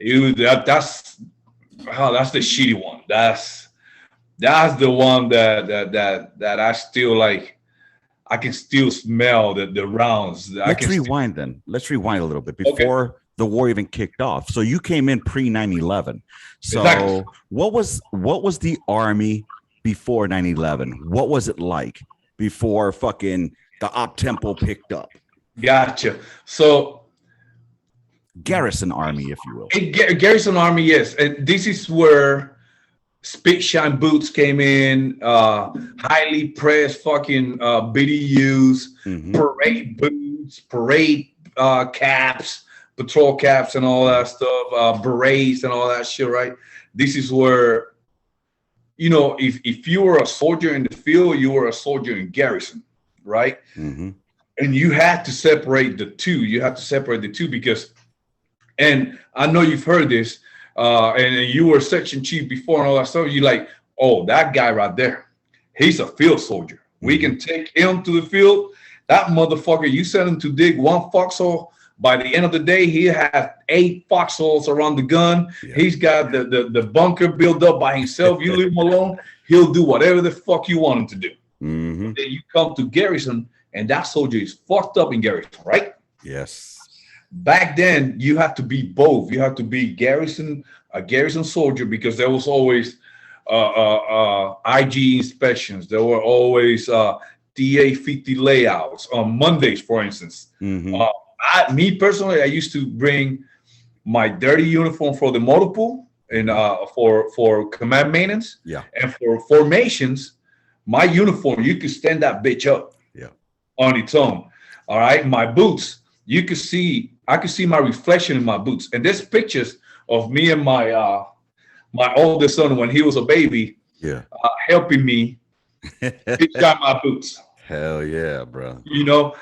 That's the shitty one. That's the one that I still like. I can still smell the rounds. Let's rewind then. Let's rewind a little bit before the war even kicked off. So you came in pre 9/11. So exactly. What was the Army before 9/11? What was it like before fucking the op tempo picked up? Gotcha. So Garrison Army, if you will. Garrison Army, yes. And this is where spit shine boots came in, highly pressed fucking BDUs, parade boots, parade caps, patrol caps and all that stuff, berets and all that shit, right? This is where, if you were a soldier in the field, you were a soldier in garrison, right? And you had to separate the two. Because, and I know you've heard this, and you were section chief before and all that stuff. You're like, oh, that guy right there, he's a field soldier. We can take him to the field. That motherfucker, you send him to dig one foxhole, By the end of the day, he had 8 foxholes around the gun. Yeah. He's got the bunker built up by himself. You leave him alone, he'll do whatever the fuck you want him to do. Mm-hmm. Then you come to garrison, and that soldier is fucked up in garrison, right? Yes. Back then, you had to be both. You had to be a garrison soldier, because there was always IG inspections. There were always DA 50 layouts on Mondays, for instance. Mm-hmm. Me personally, I used to bring my dirty uniform for the motor pool and for command maintenance. Yeah. And for formations, my uniform, you could stand that bitch up. Yeah. On its own. All right. My boots, I could see my reflection in my boots. And there's pictures of me and my oldest son when he was a baby. Yeah. Helping me pitch out my boots. Hell yeah, bro. You know,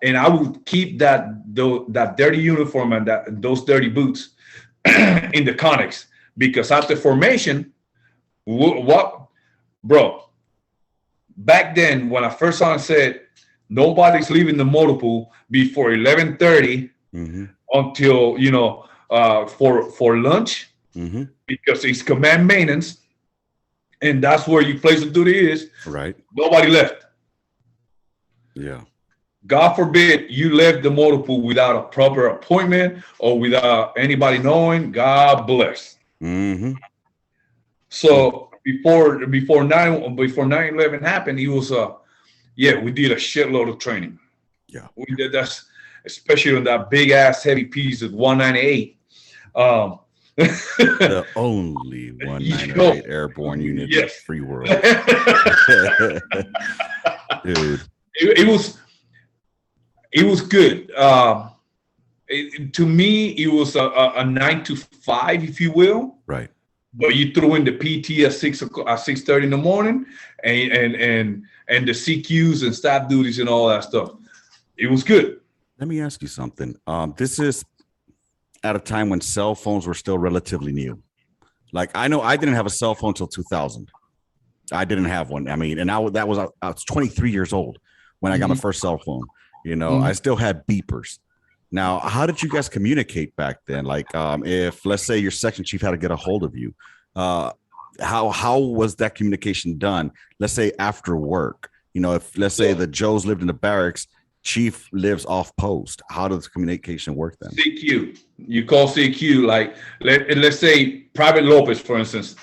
and I would keep that dirty uniform and those dirty boots in the conics, because after formation, bro, back then when I first saw it, said nobody's leaving the motor pool before 11:30 until for lunch, because it's command maintenance, and that's where your place of duty is. Right. Nobody left. Yeah. God forbid you left the motor pool without a proper appointment or without anybody knowing. God bless. Mm-hmm. So before 9/11 happened, it was we did a shitload of training. Yeah, we did that, especially on that big ass heavy piece of 198. The only 198 airborne unit in the free world. Dude. It was good. To me, it was a 9 to 5, if you will. Right. But you threw in the PT at 6:30 in the morning, and the CQs and staff duties and all that stuff. It was good. Let me ask you something. This is at a time when cell phones were still relatively new. Like, I know I didn't have a cell phone until 2000. I didn't have one. I mean, and I was 23 years old when I got my first cell phone. You know, I still had beepers. Now, how did you guys communicate back then? Like, if let's say your section chief had to get a hold of you, how was that communication done? Let's say after work. You know, if let's say the Joes lived in the barracks, chief lives off post. How does communication work then? CQ. You call CQ. Like, let's say Private Lopez, for instance,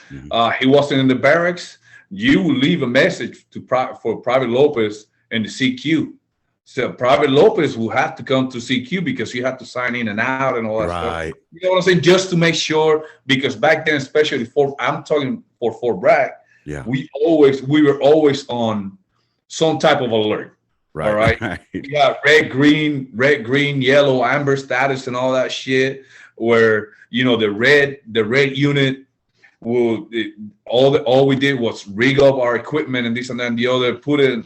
he wasn't in the barracks. You would leave a message for Private Lopez and the CQ. So Private Lopez will have to come to CQ because you have to sign in and out and all that stuff. You know what I'm saying? Just to make sure, because back then, especially I'm talking for Fort Bragg, we were always on some type of alert. Right. All right. We got red, green, yellow, amber status and all that shit, where the red unit all we did was rig up our equipment and this and that and the other, put it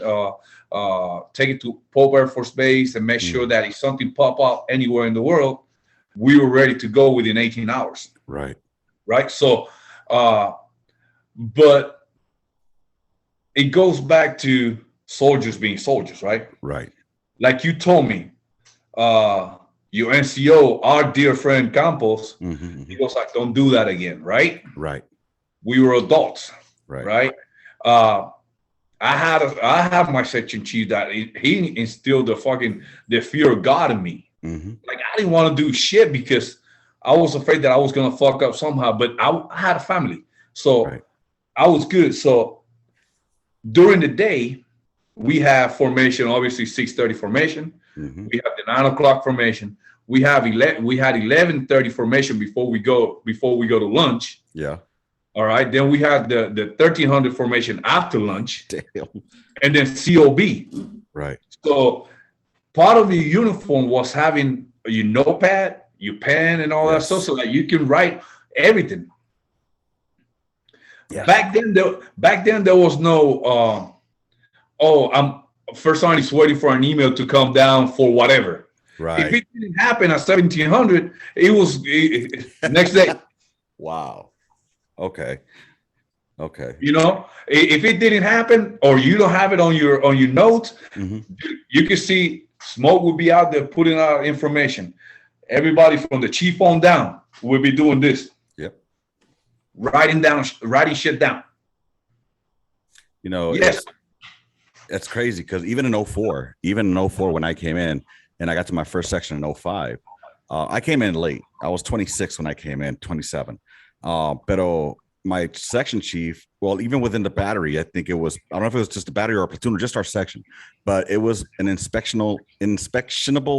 take it to Pope Air Force Base and make sure that if something pop up anywhere in the world, we were ready to go within 18 hours. Right. So, but it goes back to soldiers being soldiers, right? Right. Like you told me, your NCO, our dear friend Campos, he was like, don't do that again, right? Right. We were adults, right? I have my section chief that he instilled the fear of God in me. Like, I didn't want to do shit because I was afraid that I was going to fuck up somehow, but I had a family. So I was good. So during the day, we have formation, obviously 6:30 formation. We have the 9 o'clock formation. We had 11:30 formation before we go to lunch. Yeah. All right. Then we had the 1300 formation after lunch. Damn. And then COB. Right. So part of the uniform was having your notepad, your pen, and all that stuff, so that you can write everything. Yeah. Back then there was no I'm first on is waiting for an email to come down for whatever. Right. If it didn't happen at 1700, it was next day. Wow. Okay. If it didn't happen or you don't have it on your notes, you can see Smoke will be out there putting out information. Everybody from the chief on down will be doing this. Yep. Writing shit down. You know, Yes. it's crazy because even in 04 when I came in and I got to my first section in 05, I came in late. I was 26 when I came in, 27. But my section chief, well, even within the battery, I think it was, I don't know if it was just a battery or a platoon or just our section, but it was an inspectionable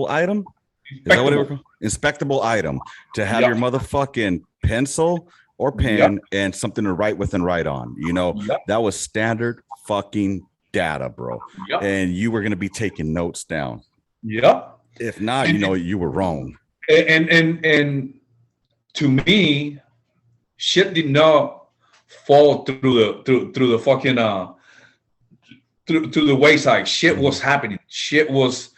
item. Is that what it was? Inspectable item to have your motherfucking pencil or pen and something to write with and write on. You know, that was standard fucking data, bro. And you were going to be taking notes down. If not, you know, you were wrong. And to me, shit did not fall through the fucking through the wayside. Shit was happening. Shit was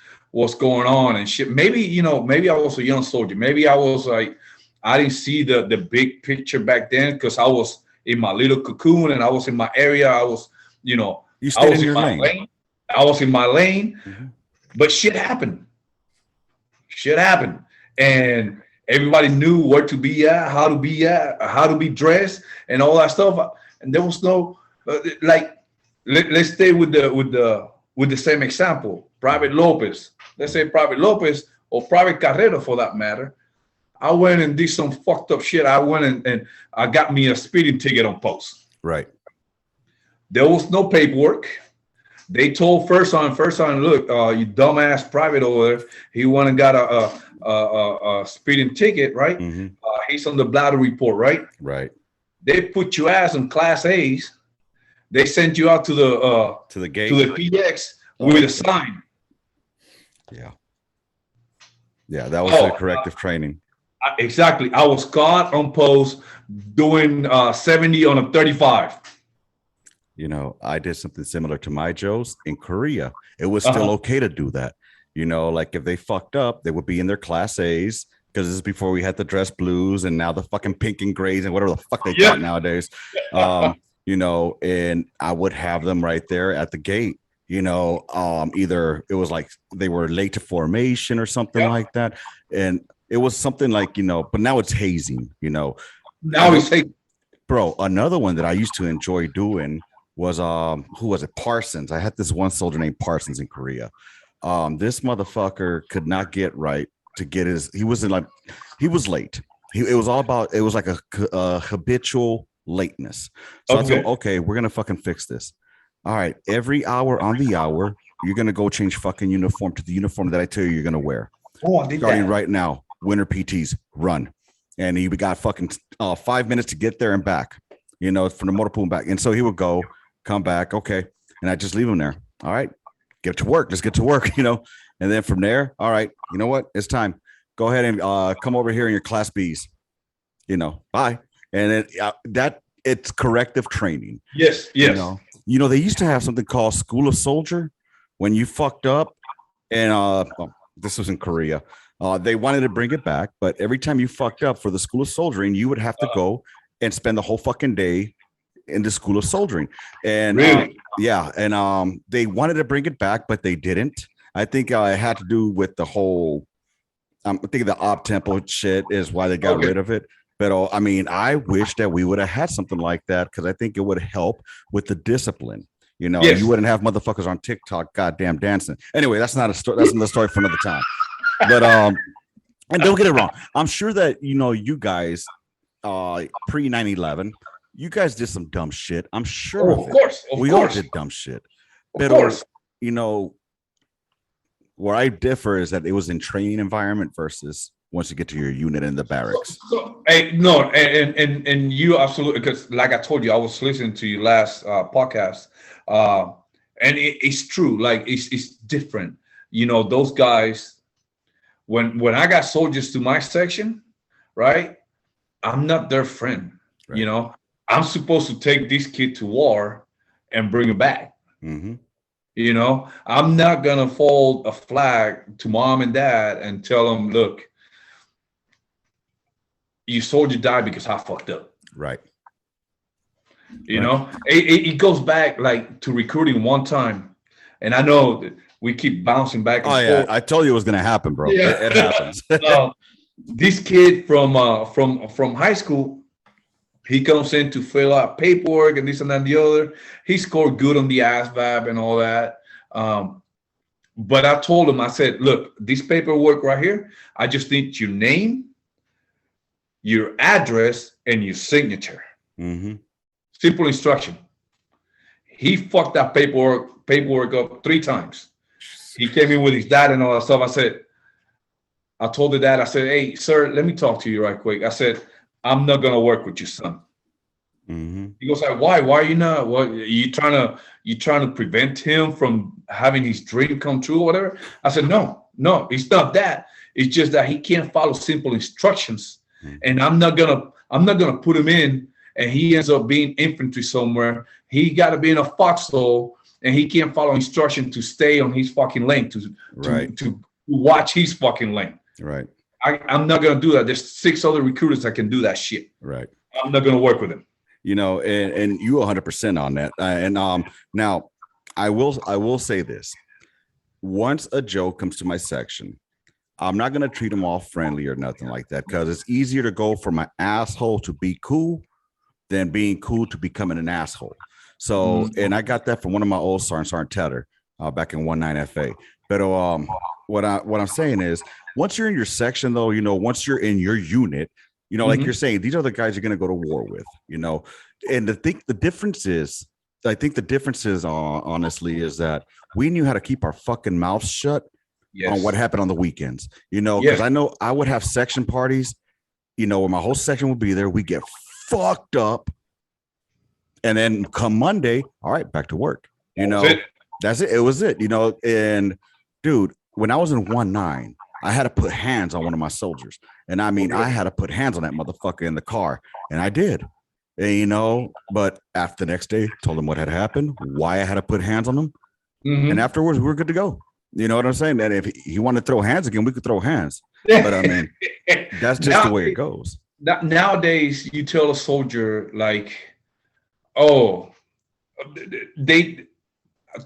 going on and shit. Maybe, you know, maybe I was a young soldier. Maybe I was like, I didn't see the big picture back then because I was in my little cocoon and I was in my area. I was, you know, I was in my lane. I was in my lane, but shit happened. And everybody knew where to be at, how to be dressed, and all that stuff. And there was no like. Let's stay with the same example. Private Lopez. Let's say Private Lopez or Private Carrero for that matter. I went and did some fucked up shit. I went and I got me a speeding ticket on post. Right. There was no paperwork. They told first on, look, you dumbass private over there. He went and got a speeding ticket, right? He's on the bladder report, right? Right. They put your ass in class A's. They sent you out to the gate, to the PX with a sign. Yeah, that was the corrective training. Exactly. I was caught on post doing 70 on a 35. You know, I did something similar to my Joes in Korea. It was still okay to do that. You know, like if they fucked up, they would be in their class A's because this is before we had the dress blues and now the fucking pink and grays and whatever the fuck they got nowadays. You know, and I would have them right there at the gate. You know, either it was like they were late to formation or something like that. And it was something like, you know, but now it's hazing, you know. Now it's hazing. Bro, another one that I used to enjoy doing was who was it? Parsons. I had this one soldier named Parsons in Korea. This motherfucker could not get right to get he was late. It was like a habitual lateness. So I thought, okay, we're gonna fucking fix this. All right, every hour on the hour, you're gonna go change fucking uniform to the uniform that I tell you're gonna wear. Starting right now, winter PTs, run. And he got fucking 5 minutes to get there and back, you know, from the motor pool and back. And so he would go, come back, okay, and I just leave him there. All right, get to work. Let's get to work, you know. And then from there, all right, you know what? It's time. Go ahead and come over here in your class Bs. You know, bye. And it's corrective training. Yes. You know, they used to have something called School of Soldier when you fucked up. And this was in Korea. They wanted to bring it back, but every time you fucked up for the School of Soldiering, you would have to go and spend the whole fucking day in the School of Soldiering. And really? And they wanted to bring it back, but they didn't. I think it had to do with the whole I think the op tempo shit is why they got rid of it. But I mean, I wish that we would have had something like that because I think it would help with the discipline. You know, you wouldn't have motherfuckers on TikTok goddamn dancing. Anyway, that's not a story. That's another story for another time. But and don't get it wrong. I'm sure that you guys pre 9/11, you guys did some dumb shit. I'm sure. Of course, we all did dumb shit. But where I differ is that it was in training environment versus once you get to your unit in the barracks. And you absolutely, because like I told you, I was listening to your last podcast, and it's true. Like it's different. You know, those guys. When I got soldiers to my section, right? I'm not their friend. Right. You know, I'm supposed to take this kid to war and bring him back. Mm-hmm. You know, I'm not gonna fold a flag to mom and dad and tell them, look, your soldier died because I fucked up. Right. You know, it goes back like to recruiting one time. And I know We keep bouncing back and Oh yeah, forth. I told you it was gonna happen, bro. Yeah. It happens. This kid from high school, he comes in to fill out paperwork and this and that and the other. He scored good on the ASVAB and all that. But I told him, I said, look, this paperwork right here, I just need your name, your address, and your signature. Mm-hmm. Simple instruction. He fucked that paperwork up 3 times. He came in with his dad and all that stuff. I told the dad, I said, hey, sir, let me talk to you right quick. I said, I'm not gonna work with your son. Mm-hmm. He goes like, why? Why are you not? What you trying to prevent him from having his dream come true or whatever? I said, no, it's not that. It's just that he can't follow simple instructions. Mm-hmm. And I'm not gonna put him in and he ends up being infantry somewhere. He gotta be in a foxhole and he can't follow instruction to stay on his fucking lane, to watch his fucking lane. Right. I'm not gonna do that. There's 6 other recruiters that can do that shit. Right. I'm not gonna work with him. You know, and you 100% on that. Now I will say this: once a Joe comes to my section, I'm not gonna treat him all friendly or nothing like that, because it's easier to go from an asshole to be cool than being cool to becoming an asshole. So, and I got that from one of my old Sergeant Tatter back in 19 FA. But what I'm saying is, once you're in your section, though, you know, once you're in your unit, you know, like you're saying, these are the guys you're going to go to war with, you know. And I think the difference is, honestly, is that we knew how to keep our fucking mouths shut on what happened on the weekends, you know, because I know I would have section parties, you know, where my whole section would be there. We get fucked up. And then come Monday, all right, back to work. You know, that's it. It was it, you know. And dude, when I was in 19, I had to put hands on one of my soldiers. And I mean, I had to put hands on that motherfucker in the car. And I did. And, you know, but after the next day, told him what had happened, why I had to put hands on him. And afterwards, we were good to go. You know what I'm saying? That if he wanted to throw hands again, we could throw hands. But I mean, that's just the way it goes. Nowadays, you tell a soldier, like, oh,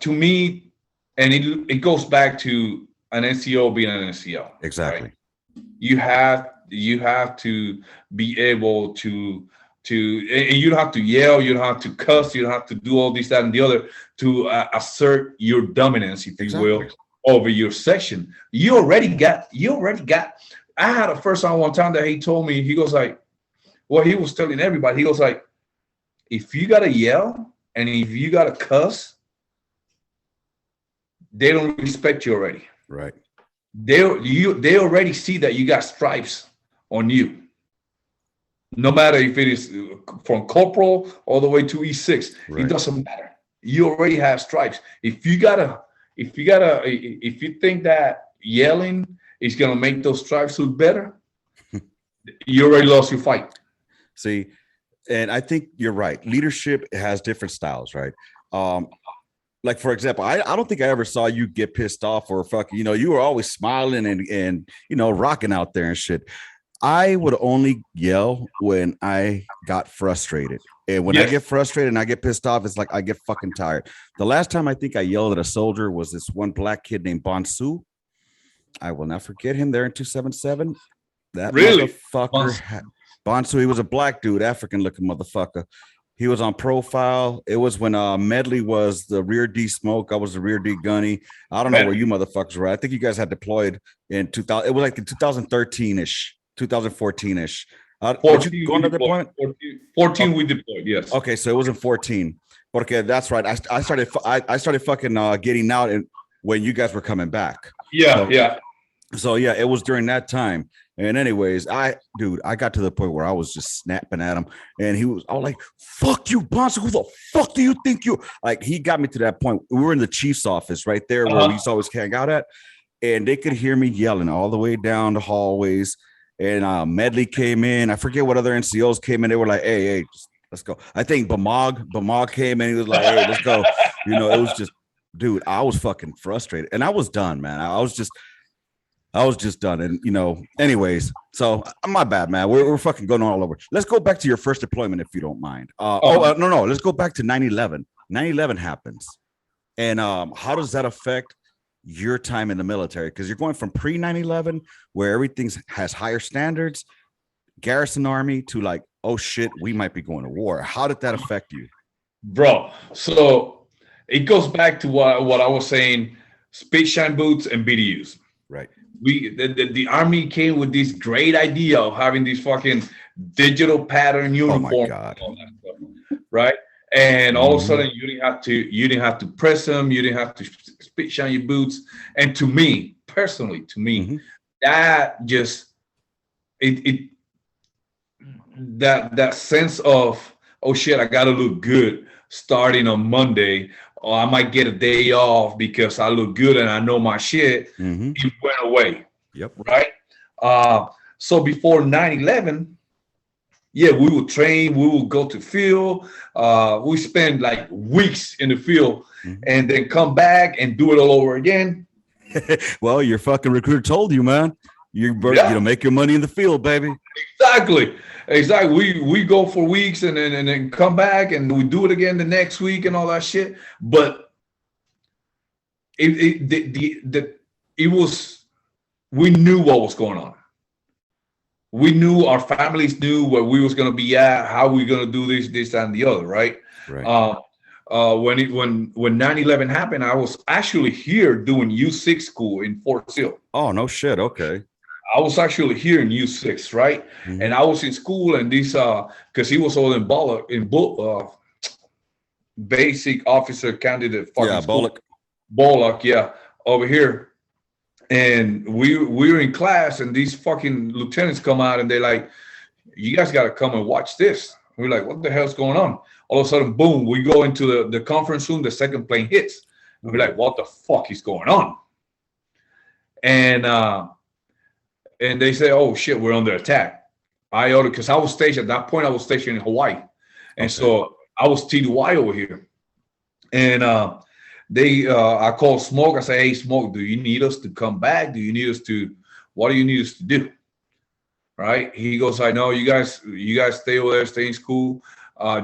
to me, and it goes back to an NCO being an NCO. Exactly. Right? You have to be able to and you don't have to yell, you don't have to cuss, you don't have to do all this, that, and the other to assert your dominance, if you will, over your section. You already got. I had a first on one time that he told me, he goes like, well, he was telling everybody, he goes like, if you gotta yell and if you gotta cuss, they don't respect you already. Right. They already see that you got stripes on you. No matter if it is from corporal all the way to E6, it doesn't matter. You already have stripes. If you think that yelling is gonna make those stripes look better, you already lost your fight. See, and I think you're right. Leadership has different styles, right? Like, for example, I don't think I ever saw you get pissed off or fucking, you know, you were always smiling and you know, rocking out there and shit. I would only yell when I got frustrated. And when I get frustrated and I get pissed off, it's like I get fucking tired. The last time I think I yelled at a soldier was this one black kid named Bonsu. I will not forget him there in 277. That motherfucker. Bonsu, he was a black dude, African looking motherfucker. He was on profile. It was when Medley was the rear D smoke. I was the rear D gunny. I don't know where you motherfuckers were. I think you guys had deployed in 2000. It was like in 2013-ish, 2014-ish. 14, going to deployment? 14 we deployed, yes. Okay, so it was in 14. Okay, that's right. I started fucking getting out and when you guys were coming back. So yeah, it was during that time. And anyways, I got to the point where I was just snapping at him, and I was like, "Fuck you, Bonzo! Who the fuck do you think you?" Like, he got me to that point. We were in the chief's office right there where we used to always hang out at, and they could hear me yelling all the way down the hallways. And Medley came in. I forget what other NCOs came in. They were like, "Hey, let's go." I think Bamag came in. He was like, "Hey, let's go." You know, it was just, dude, I was fucking frustrated, and I was done, man. I was just done. And, you know, anyways, so my bad, man. We're fucking going all over. Let's go back to your first deployment, if you don't mind. No. Let's go back to 9/11. 9/11 happens. And how does that affect your time in the military? Because you're going from pre 9/11, where everything has higher standards, garrison army, to like, oh shit, we might be going to war. How did that affect you? Bro, so it goes back to what I was saying, space shine boots and BDUs. Right. The army came with this great idea of having these fucking digital pattern uniform. Oh my God. Right? And all of a sudden you didn't have to press them, you didn't have to space shine your boots. And to me, personally, that just that sense of, oh shit, I gotta look good starting on Monday, or I might get a day off because I look good and I know my shit. It went away. Yep. Right. So before 9/11, yeah, we would train, we would go to field. We spend like weeks in the field and then come back and do it all over again. Well, your fucking recruiter told you, man. You make your money in the field, baby. Exactly. We go for weeks and then come back and we do it again the next week and all that shit. But it was, we knew what was going on. We knew, our families knew where we was gonna be at, how we gonna do this, and the other, right? Right. When 9/11 happened, I was actually here doing U6 school in Fort Sill. Oh no shit. Okay. I was actually here in U6, right? And I was in school, and this because he was all in basic officer candidate. Bullock, yeah, over here. And we were in class, and these fucking lieutenants come out, and they're like, "You guys got to come and watch this." We're like, "What the hell's going on?" All of a sudden, boom! We go into the conference room. The second plane hits. And we're like, "What the fuck is going on?" And they say, "Oh shit, we're under attack." I ordered, because I was stationed at that point. I was stationed in Hawaii, and so I was TDY over here, and I called Smoke. I say, "Hey, Smoke, do you need us to come back? Do you need us to? What do you need us to do?" Right? He goes, "I know you guys stay over there, stay in school.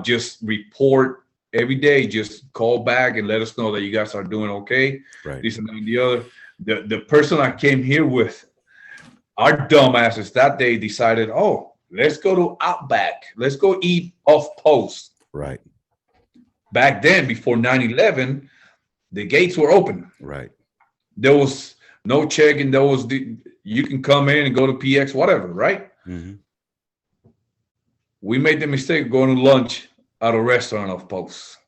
Just report every day. Just call back and let us know that you guys are doing okay." Right. This and that and the other. The person I came here with, our dumbasses that day decided, "Oh, let's go to Outback. Let's go eat off post." Right. Back then, before 9/11. The gates were open. Right. There was no checking. You can come in and go to PX, whatever, right? We made the mistake of going to lunch at a restaurant off post.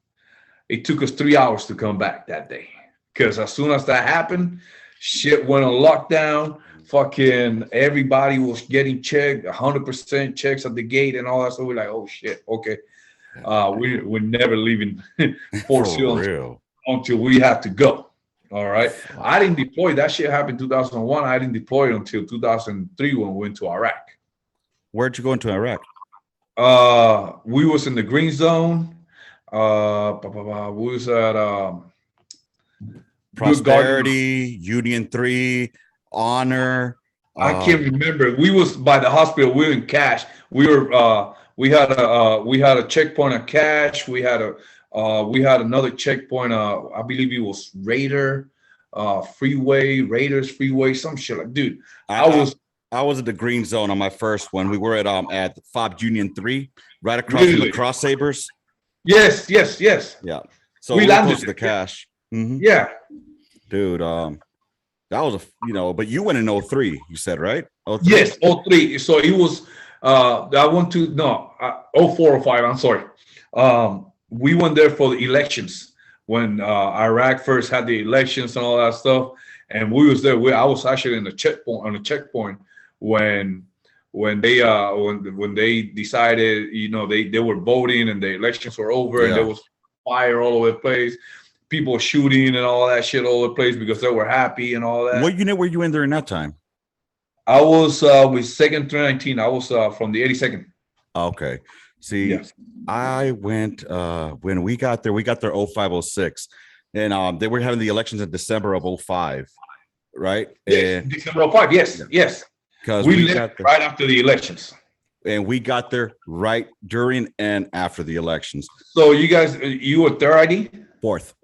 It took us 3 hours to come back that day, because as soon as that happened, shit went on lockdown. Fucking everybody was getting checked, 100% checks at the gate and all that. So we're like, "Oh shit, okay." We're never leaving Fort Sill until we have to go. All right. I didn't deploy. That shit happened in 2001. I didn't deploy until 2003 when we went to Iraq. Where'd you go into Iraq? We was in the green zone. We was at Prosperity, Union 3, Honor. I can't remember. We was by the hospital. We were in Cache. We were we had a checkpoint at Cache. We had another checkpoint. I believe it was Raiders Freeway, some shit like. Dude, I was at the green zone on my first one. We were at Fob Union 3, right across from the Cross Sabers. Yes. Yeah. So we landed to the Cache. Yeah. Dude, that was but you went in 03, you said, right? 03? Yes, 03. So it was I went to 04 or 05, I'm sorry. We went there for the elections when Iraq first had the elections and all that stuff, and we was there. I was actually in the checkpoint when they decided, they were voting and the elections were over, and there was fire all over the place, people shooting and all that shit all over the place because they were happy and all that. What unit were you in during that time? I was with 2nd 319. I was from the 82nd. Okay. See, I went when we got there 0506, and they were having the elections in December of 05, right? Yes, December 05, yes. Because we left right after the elections. And we got there right during and after the elections. So you guys, you were third ID? Fourth.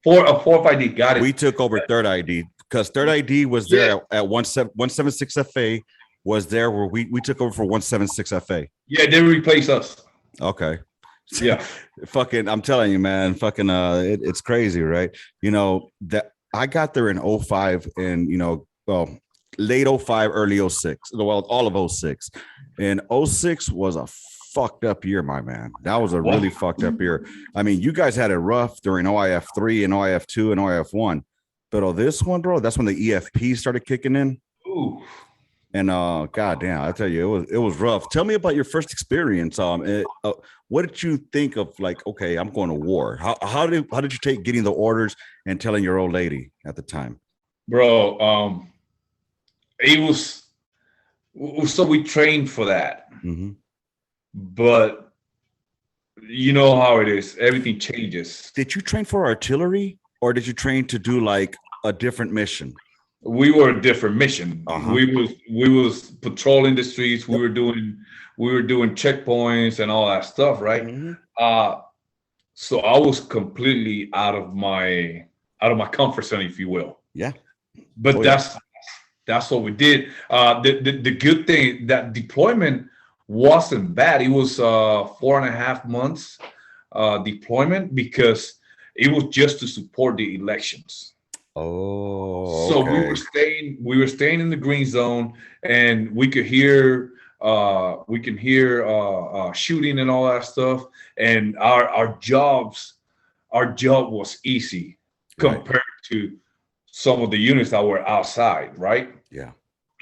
four five D. Got it. We took over Third ID because Third ID was there at 176 FA was there where we took over for 176 FA. Yeah, they replaced us. Okay. Yeah. Fucking, I'm telling you, man, fucking, it's crazy, right? You know, that I got there in 05 and, you know, well, late 05, early 06, well, all of 06. And 06 was a fucked up year, my man. That was a really fucked up year. I mean, you guys had it rough during OIF 3 and OIF 2 and OIF 1. But this one, bro, that's when the EFP started kicking in. Ooh. And goddamn, I tell you, it was rough. Tell me about your first experience. What did you think of, like, okay, I'm going to war? How did you take getting the orders and telling your old lady at the time? Bro, it was so we trained for that. Mm-hmm. But you know how it is. Everything changes. Did you train for artillery or did you train to do like a different mission? We were a different mission. Uh-huh. We was patrolling the streets. We were doing checkpoints and all that stuff, right? Mm-hmm. So I was completely out of my comfort zone, if you will. Yeah. But that's what we did. The good thing, that deployment wasn't bad. It was 4.5 months deployment because it was just to support the elections. Oh, so okay. we were staying in the green zone, and we could hear shooting and all that stuff. And our job was easy compared to some of the units that were outside, right? Yeah.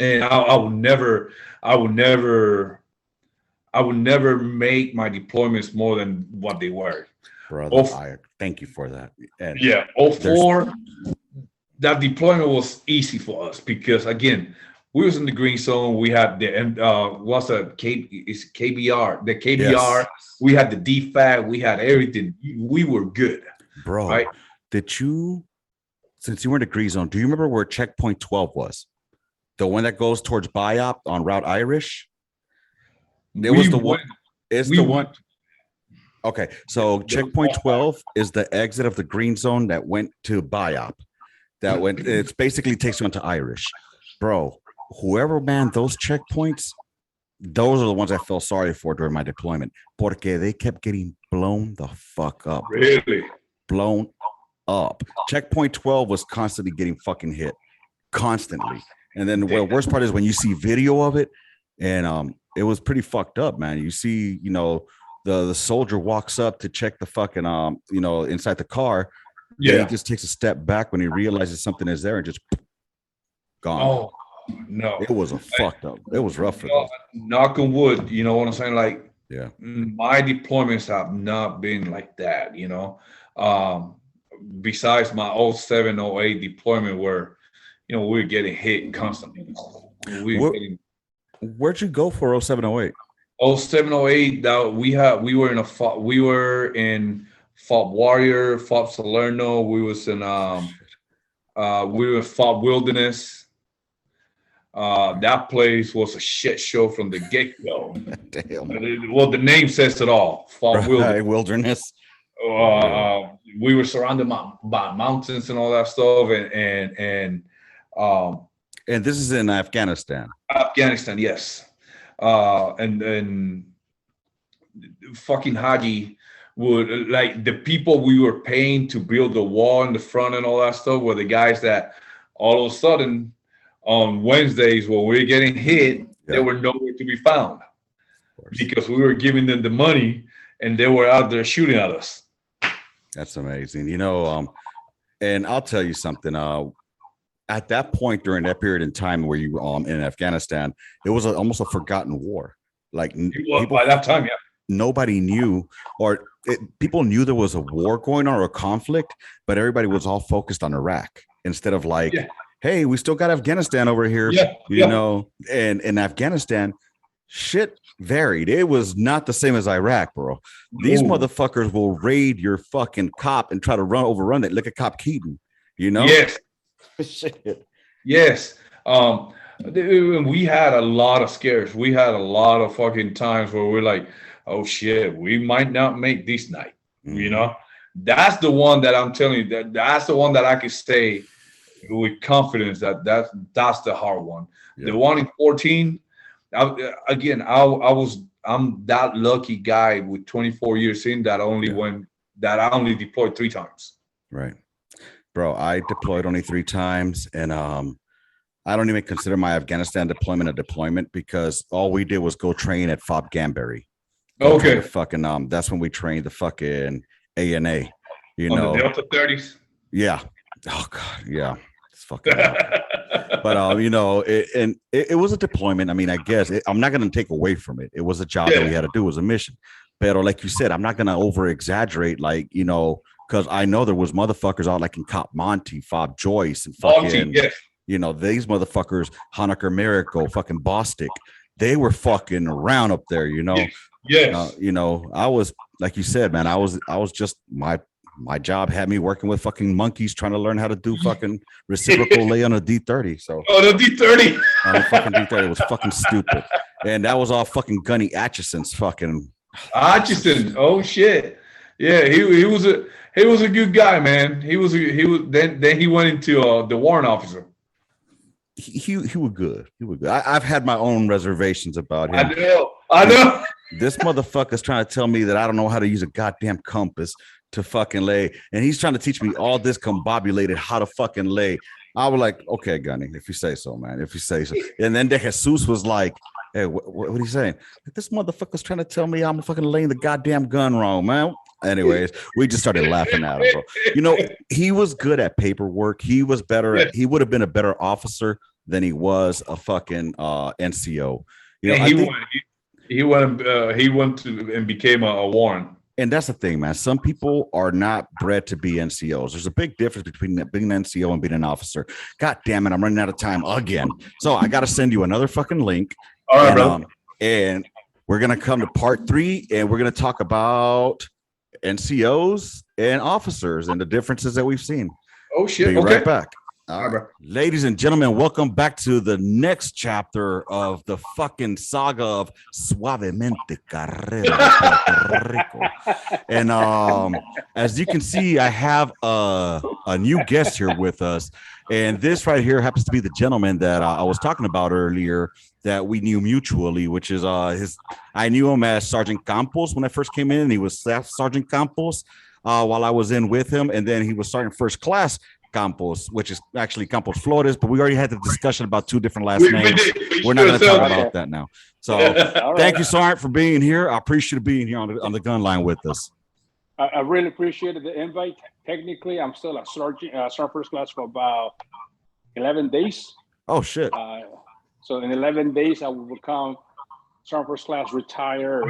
And I would never make my deployments more than what they were. Brother, I thank you for that. And yeah, 04, that deployment was easy for us because, again, we was in the green zone. We had the KBR, the KBR. Yes. We had the DFAC. We had everything. We were good, bro. Right? Did you, since you were in the green zone, do you remember where checkpoint 12 was? The one that goes towards Biop on Route Irish? It was the one. It's the one. Okay, so checkpoint 12 is the exit of the green zone that went to Biop. That went. It basically takes you into Irish, bro. Whoever manned those checkpoints, those are the ones I felt sorry for during my deployment, porque they kept getting blown the fuck up. Really? Blown up. Checkpoint 12 was constantly getting fucking hit, constantly. And then the worst part is when you see video of it, and it was pretty fucked up, man. You see, you know, the soldier walks up to check the fucking you know, inside the car. Yeah, he just takes a step back when he realizes something is there and just gone. Oh no, it was fucked up. It was rough for them. Knock on wood, you know what I'm saying? Like, yeah, my deployments have not been like that, you know. Besides my 07, 08 deployment where, you know, we were getting hit constantly. Where'd you go for 07, 08? 07, 08, we were in Fort Warrior, Fort Salerno. We was in we were in Fort Wilderness. That place was a shit show from the get-go. Damn. Well, the name says it all. Fort Wilderness. We were surrounded by mountains and all that stuff, and this is in Afghanistan. Afghanistan, yes. And fucking Haji would, like, the people we were paying to build the wall in the front and all that stuff were the guys that all of a sudden on Wednesdays when we were getting hit, they were nowhere to be found because we were giving them the money and they were out there shooting at us. That's amazing. You know, and I'll tell you something. At that point during that period in time where you were in Afghanistan, it was almost a forgotten war. Like people, by that time, yeah, nobody knew, or people knew there was a war going on or a conflict, but everybody was all focused on Iraq instead of like, hey, we still got Afghanistan over here, you know. And in Afghanistan, shit varied. It was not the same as Iraq, bro. These motherfuckers will raid your fucking cop and try to overrun it. Look at Cop Keaton, you know. Yes. Shit. Yes. We had a lot of scares. We had a lot of fucking times where we're like, oh shit, we might not make this night, you know. That's the one that I'm telling you that's the one that I can say with confidence that's the hard one. Yeah. The one in 14, I'm that lucky guy with 24 years in that I only deployed 3 times. Right. Bro, I deployed only 3 times, and I don't even consider my Afghanistan deployment a deployment because all we did was go train at FOB Gambury. Okay. Fucking that's when we trained the fucking ANA, you On know. the Delta 30s. Yeah. Oh god, yeah. It's fucking but you know, it was a deployment. I mean, I guess I'm not going to take away from it. It was a job that we had to do. It was a mission. But like you said, I'm not going to over exaggerate, like, you know, because I know there was motherfuckers out like in Cop Monte, Fob Joyce, and fucking, you know, these motherfuckers, Honecker Miracle, fucking Bostic, they were fucking around up there, you know. Yes. You know, I was, like you said, man, I was just my job had me working with fucking monkeys trying to learn how to do fucking reciprocal lay on a D30. So the D30. The fucking D30 was fucking stupid. And that was all fucking Gunny Atchison's fucking Atchison. Oh shit. Yeah, he was a good guy, man. He was then he went into the warrant officer. He was good. He was good. I've had my own reservations about him. I know. This motherfucker's trying to tell me that I don't know how to use a goddamn compass to fucking lay, and he's trying to teach me all this combobulated how to fucking lay. I was like, okay, Gunny, if you say so, man, if you say so. And then De Jesus was like, hey, what are you saying? This motherfucker's trying to tell me I'm fucking laying the goddamn gun wrong, man. Anyways, we just started laughing at him, bro. You know, he was good at paperwork. He was better he would have been a better officer than he was a fucking NCO. You know, he went to and became a warrant. And that's the thing, man. Some people are not bred to be NCOs. There's a big difference between being an NCO and being an officer. God damn it, I'm running out of time again. So I got to send you another fucking link. All right, bro. And we're going to come to part 3, and we're going to talk about NCOs and officers and the differences that we've seen. Oh, shit. Be right back. All right, ladies and gentlemen, welcome back to the next chapter of the fucking saga of Suavemente Carrero, Puerto Rico. And as you can see, I have a new guest here with us. And this right here happens to be the gentleman that I was talking about earlier that we knew mutually, which is I knew him as Sergeant Campos when I first came in. He was Staff Sergeant Campos while I was in with him. And then he was Sergeant First Class Campos, which is actually Campos Flores, but we already had the discussion about 2 different last names. We're not going to talk about that now. So thank you, Sergeant, for being here. I appreciate being here on the gun line with us. I really appreciated the invite. Technically, I'm still a sergeant first class for about 11 days. Oh, shit. So in 11 days, I will become sergeant first class retire.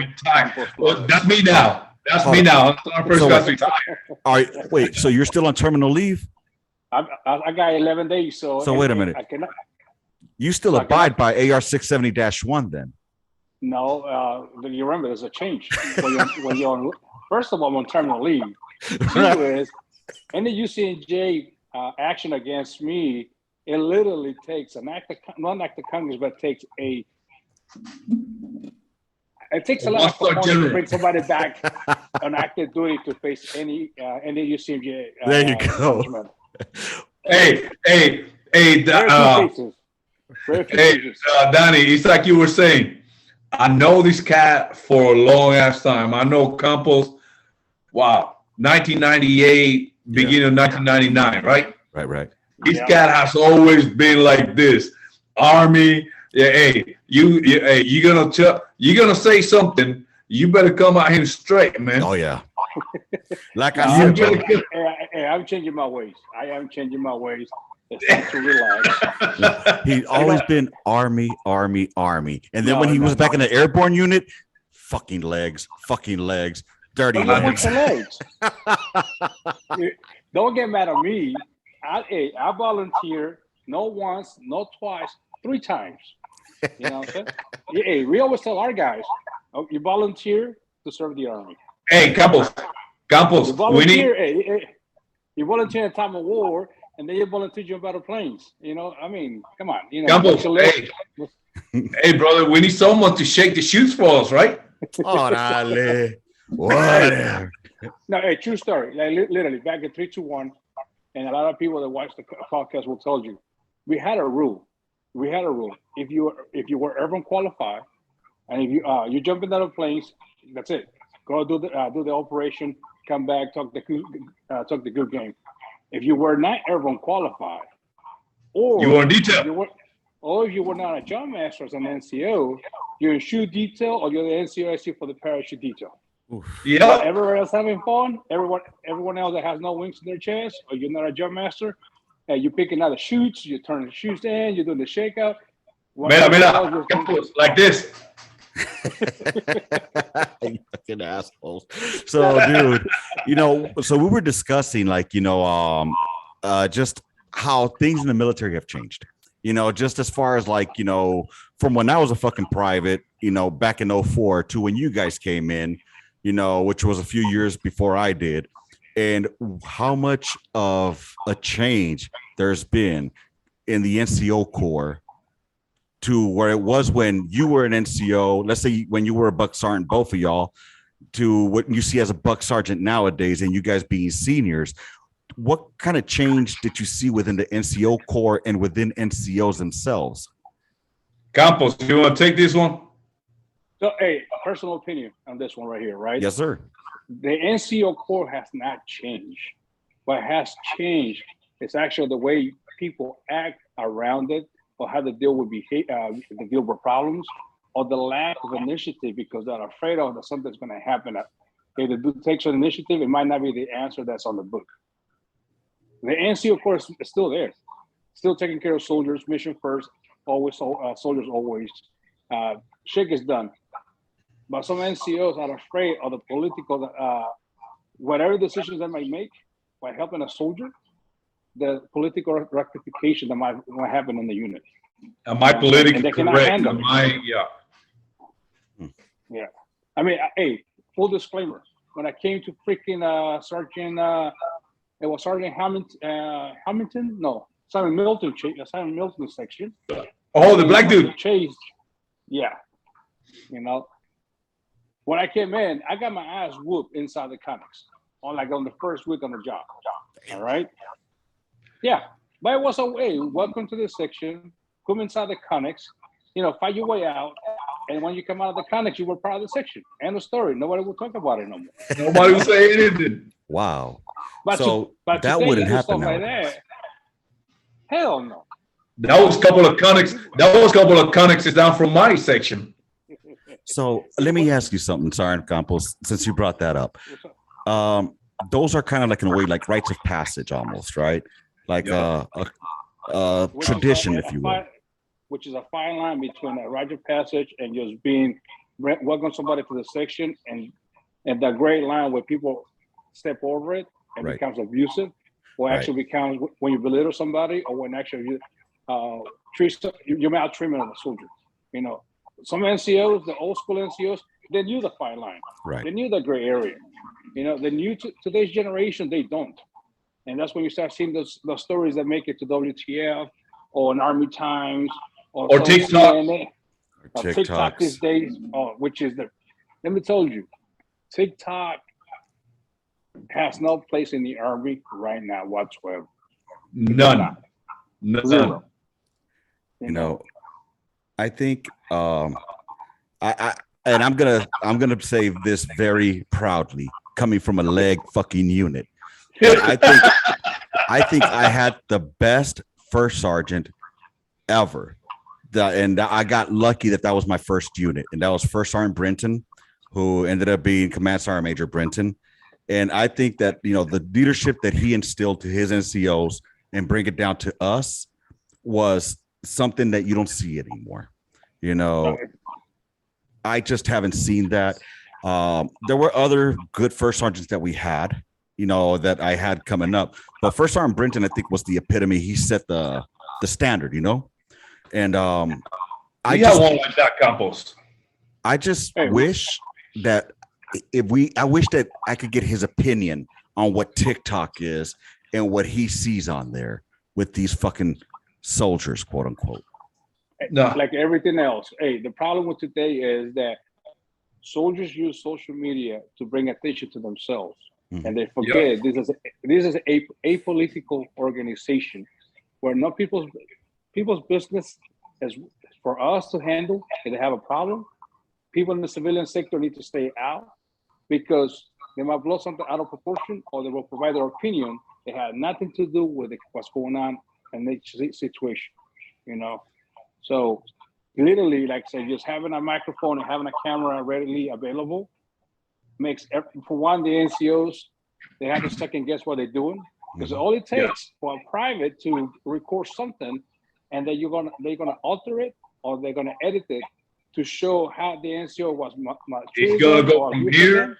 Well, that's me now. That's me now. I'm first class retire. All right. Wait, so you're still on terminal leave? I got 11 days. So wait a minute. I cannot. You still abide by AR 670-1 then? No, you remember there's a change. When you're on, first of all, I'm on terminal leave. 2 is any UCNJ action against me, it literally takes not an act of Congress, but it takes a lot of to bring somebody back on active duty to face any UCNJ. There you go. Judgment. Hey, Donnie, it's like you were saying. I know this cat for a long ass time. I know Campos. Wow, 1998, beginning of 1999, right? Right. This cat has always been like this. Army. Yeah. Hey, you're gonna say something. You better come out here straight, man. Oh yeah. Like I said, I'm changing my ways. I am changing my ways. It's time to relax. He's always been Army. And then when he was back in the airborne unit, fucking legs, dirty legs. Don't get mad at me. I volunteer not once, not twice, 3 times. You know what I'm saying? Hey, we always tell our guys, you volunteer to serve the Army. Hey, Campos, you volunteer, you volunteer in a time of war, and then you volunteer to jump out of planes. You know, I mean, come on. You know, Campos, hey, brother, we need someone to shake the shoes for us, right? Oh, dale. Whatever. No, a true story. Like literally back in 3, 2, 1, and a lot of people that watch the podcast will tell you, we had a rule. We had a rule. If you were airborne qualified, and if you jump into the planes, that's it. Go do the operation, come back, talk the good game. If you were not airborne qualified, or You were in detail. or if you were not a jump master as an NCO, you're in shoe detail or you're the NCOSC for the parachute detail. Yeah. Everyone else having fun, everyone else that has no wings in their chest, or you're not a jump master, and you're picking out the chutes, you're turning the chutes in, you're doing the shakeout. Mira, Campos, like this. You fucking assholes. So, dude, so we were discussing just how things in the military have changed. Just as far as from when I was a fucking private, back in 04 to when you guys came in, which was a few years before I did, and how much of a change there's been in the NCO Corps to where it was when you were an NCO, let's say when you were a buck sergeant, both of y'all, to what you see as a buck sergeant nowadays, and you guys being seniors. What kind of change did you see within the NCO Corps and within NCOs themselves? Campos, you want to take this one? So, hey, personal opinion on this one right here, right? Yes, sir. The NCO Corps has not changed. What has changed is actually the way people act around it, or how to deal with problems, or the lack of initiative because they're afraid of that something's going to happen. If they do take some initiative, it might not be the answer that's on the book. The NCO Corps is still there, still taking care of soldiers, mission first, always soldiers always. Shit gets done. But some NCOs are afraid of the political, whatever decisions they might make by helping a soldier, the political rectification that might happen in the unit. Am I politically correct? Yeah. I mean, hey, full disclaimer. When I came to freaking Sergeant, it was Sergeant Hamilton? No, Simon Milton section. Oh, the black dude. Chase. Yeah. When I came in, I got my ass whooped inside the comics on the first week on the job. All right. Yeah. But it was a way. Welcome to this section. Come inside the conics, fight your way out. And when you come out of the conics, you were part of the section. End of story. Nobody will talk about it no more. Nobody will say anything. Wow. But that wouldn't happen now. Hell no. That was a couple of conics is down from my section. So let me ask you something, Sergeant Campos, since you brought that up. Those are kind of in a way like rites of passage almost, right? Like a tradition, if you will. Which is a fine line between a rite of passage and just welcome somebody to the section, and that great line where people step over it and becomes abusive, or actually becomes when you belittle somebody, or when actually you maltreatment of a soldier. Some NCOs, the old school NCOs, they knew the fine line. Right. They knew the gray area. They knew today's generation, they don't. And that's when you start seeing those stories that make it to WTF or in Army Times or TikTok. Or TikTok these days, which is let me tell you, TikTok has no place in the Army right now whatsoever. None. Zero. I think I'm gonna say this very proudly, coming from a leg fucking unit. I think I had the best first sergeant ever. And I got lucky that was my first unit, and that was First Sergeant Brenton, who ended up being Command Sergeant Major Brenton. And I think that the leadership that he instilled to his NCOs and bring it down to us was something that you don't see anymore. I just haven't seen that. There were other good first sergeants that we had, that I had coming up, but First Sergeant Brenton, I think, was the epitome. He set the standard, and I just one like that, Campos. I just wish that I wish that I could get his opinion on what TikTok is and what he sees on there with these fucking soldiers, quote unquote. No. Like everything else. The problem with today is that soldiers use social media to bring attention to themselves. and they forget this is a apolitical organization where not people's business is for us to handle. If they have a problem, people in the civilian sector need to stay out because they might blow something out of proportion or they will provide their opinion. It had nothing to do with what's going on in the situation, you know. So literally, like I said, just having a microphone and having a camera readily available makes, for one, the NCOs, they have to second guess what they're doing because all it takes for a private to record something and then they're gonna alter it or they're gonna edit it to show how the NCO was. It's gonna go from here.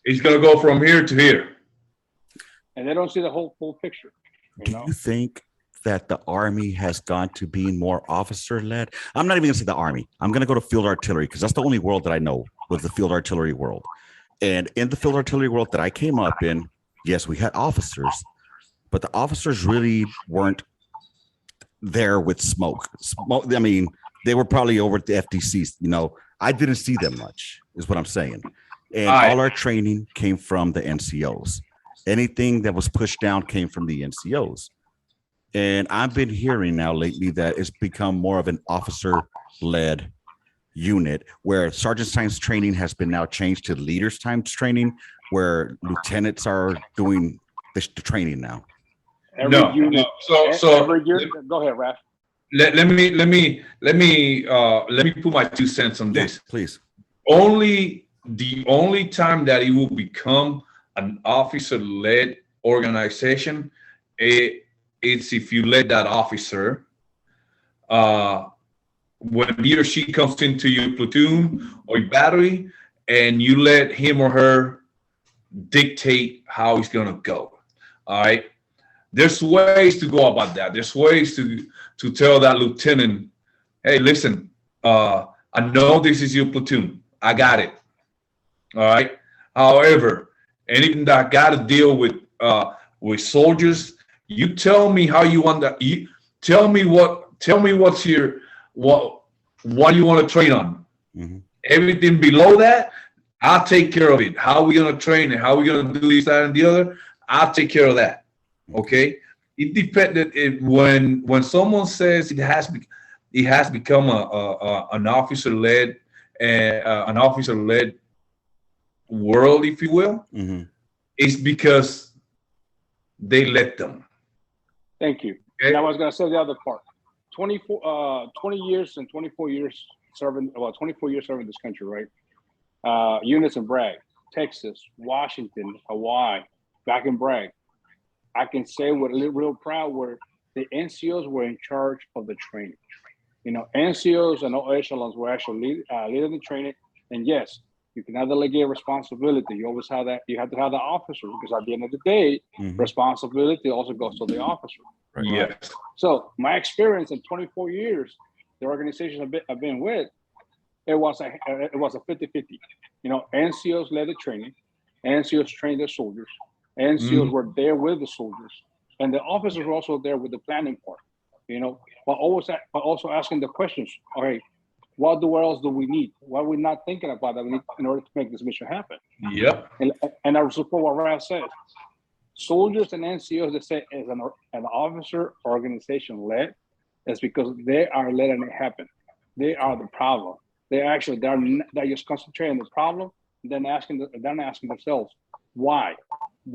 It's gonna go from here to here, and they don't see the whole full picture. Do you think that the Army has gone to being more officer-led? I'm not even gonna say the Army. I'm gonna go to field artillery because that's the only world that I know was the field artillery world. And in the field artillery world that I came up in, yes, we had officers, but the officers really weren't there with smoke. I mean, they were probably over at the FDCs. You know, I didn't see them much, is what I'm saying. And all our training came from the NCOs. Anything that was pushed down came from the NCOs. And I've been hearing now lately that it's become more of an officer-led unit where sergeant times training has been now changed to leaders times training, where lieutenants are doing the training now. Every unit. Go ahead, Raph. Let me put my 2 cents on this. Please. The only time that it will become an officer-led organization, it's if you let that officer, when he or she comes into your platoon or your battery, and you let him or her dictate how he's gonna go. All right. There's ways to go about that. There's ways to tell that lieutenant, hey, listen, I know this is your platoon. I got it. All right. However, anything that got to deal with soldiers, you tell me how you want that. You tell me what's your what you want to train on. Everything below that, I'll take care of it. How are we gonna train it? How are we gonna do this, that, and the other? I'll take care of that. Okay. It depends. When someone says it has become an officer-led world, if you will, it's because they let them. Thank you. Okay. And I was going to say the other part. 20 years and 24 years serving, 24 years serving this country, right? Units in Bragg, Texas, Washington, Hawaii, back in Bragg. I can say with real proud where the NCOs were in charge of the training. You know, NCOs and all echelons were actually leading the training. And yes, you cannot delegate responsibility. You always have that. You have to have the officer because at the end of the day, responsibility also goes to the officer. Right? Yes. So my experience in 24 years, the organizations I've been with, it was a 50-50. You know, NCOs led the training, NCOs trained their soldiers, NCOs were there with the soldiers, and the officers were also there with the planning part. You know, but also asking the questions. All right, what else do we need? What are we not thinking about that we need in order to make this mission happen? Yep. And I support what Ralph says. Soldiers and NCOs that say as an officer organization led, that's because they are letting it happen. They are the problem. They're just concentrating on the problem, and then asking themselves why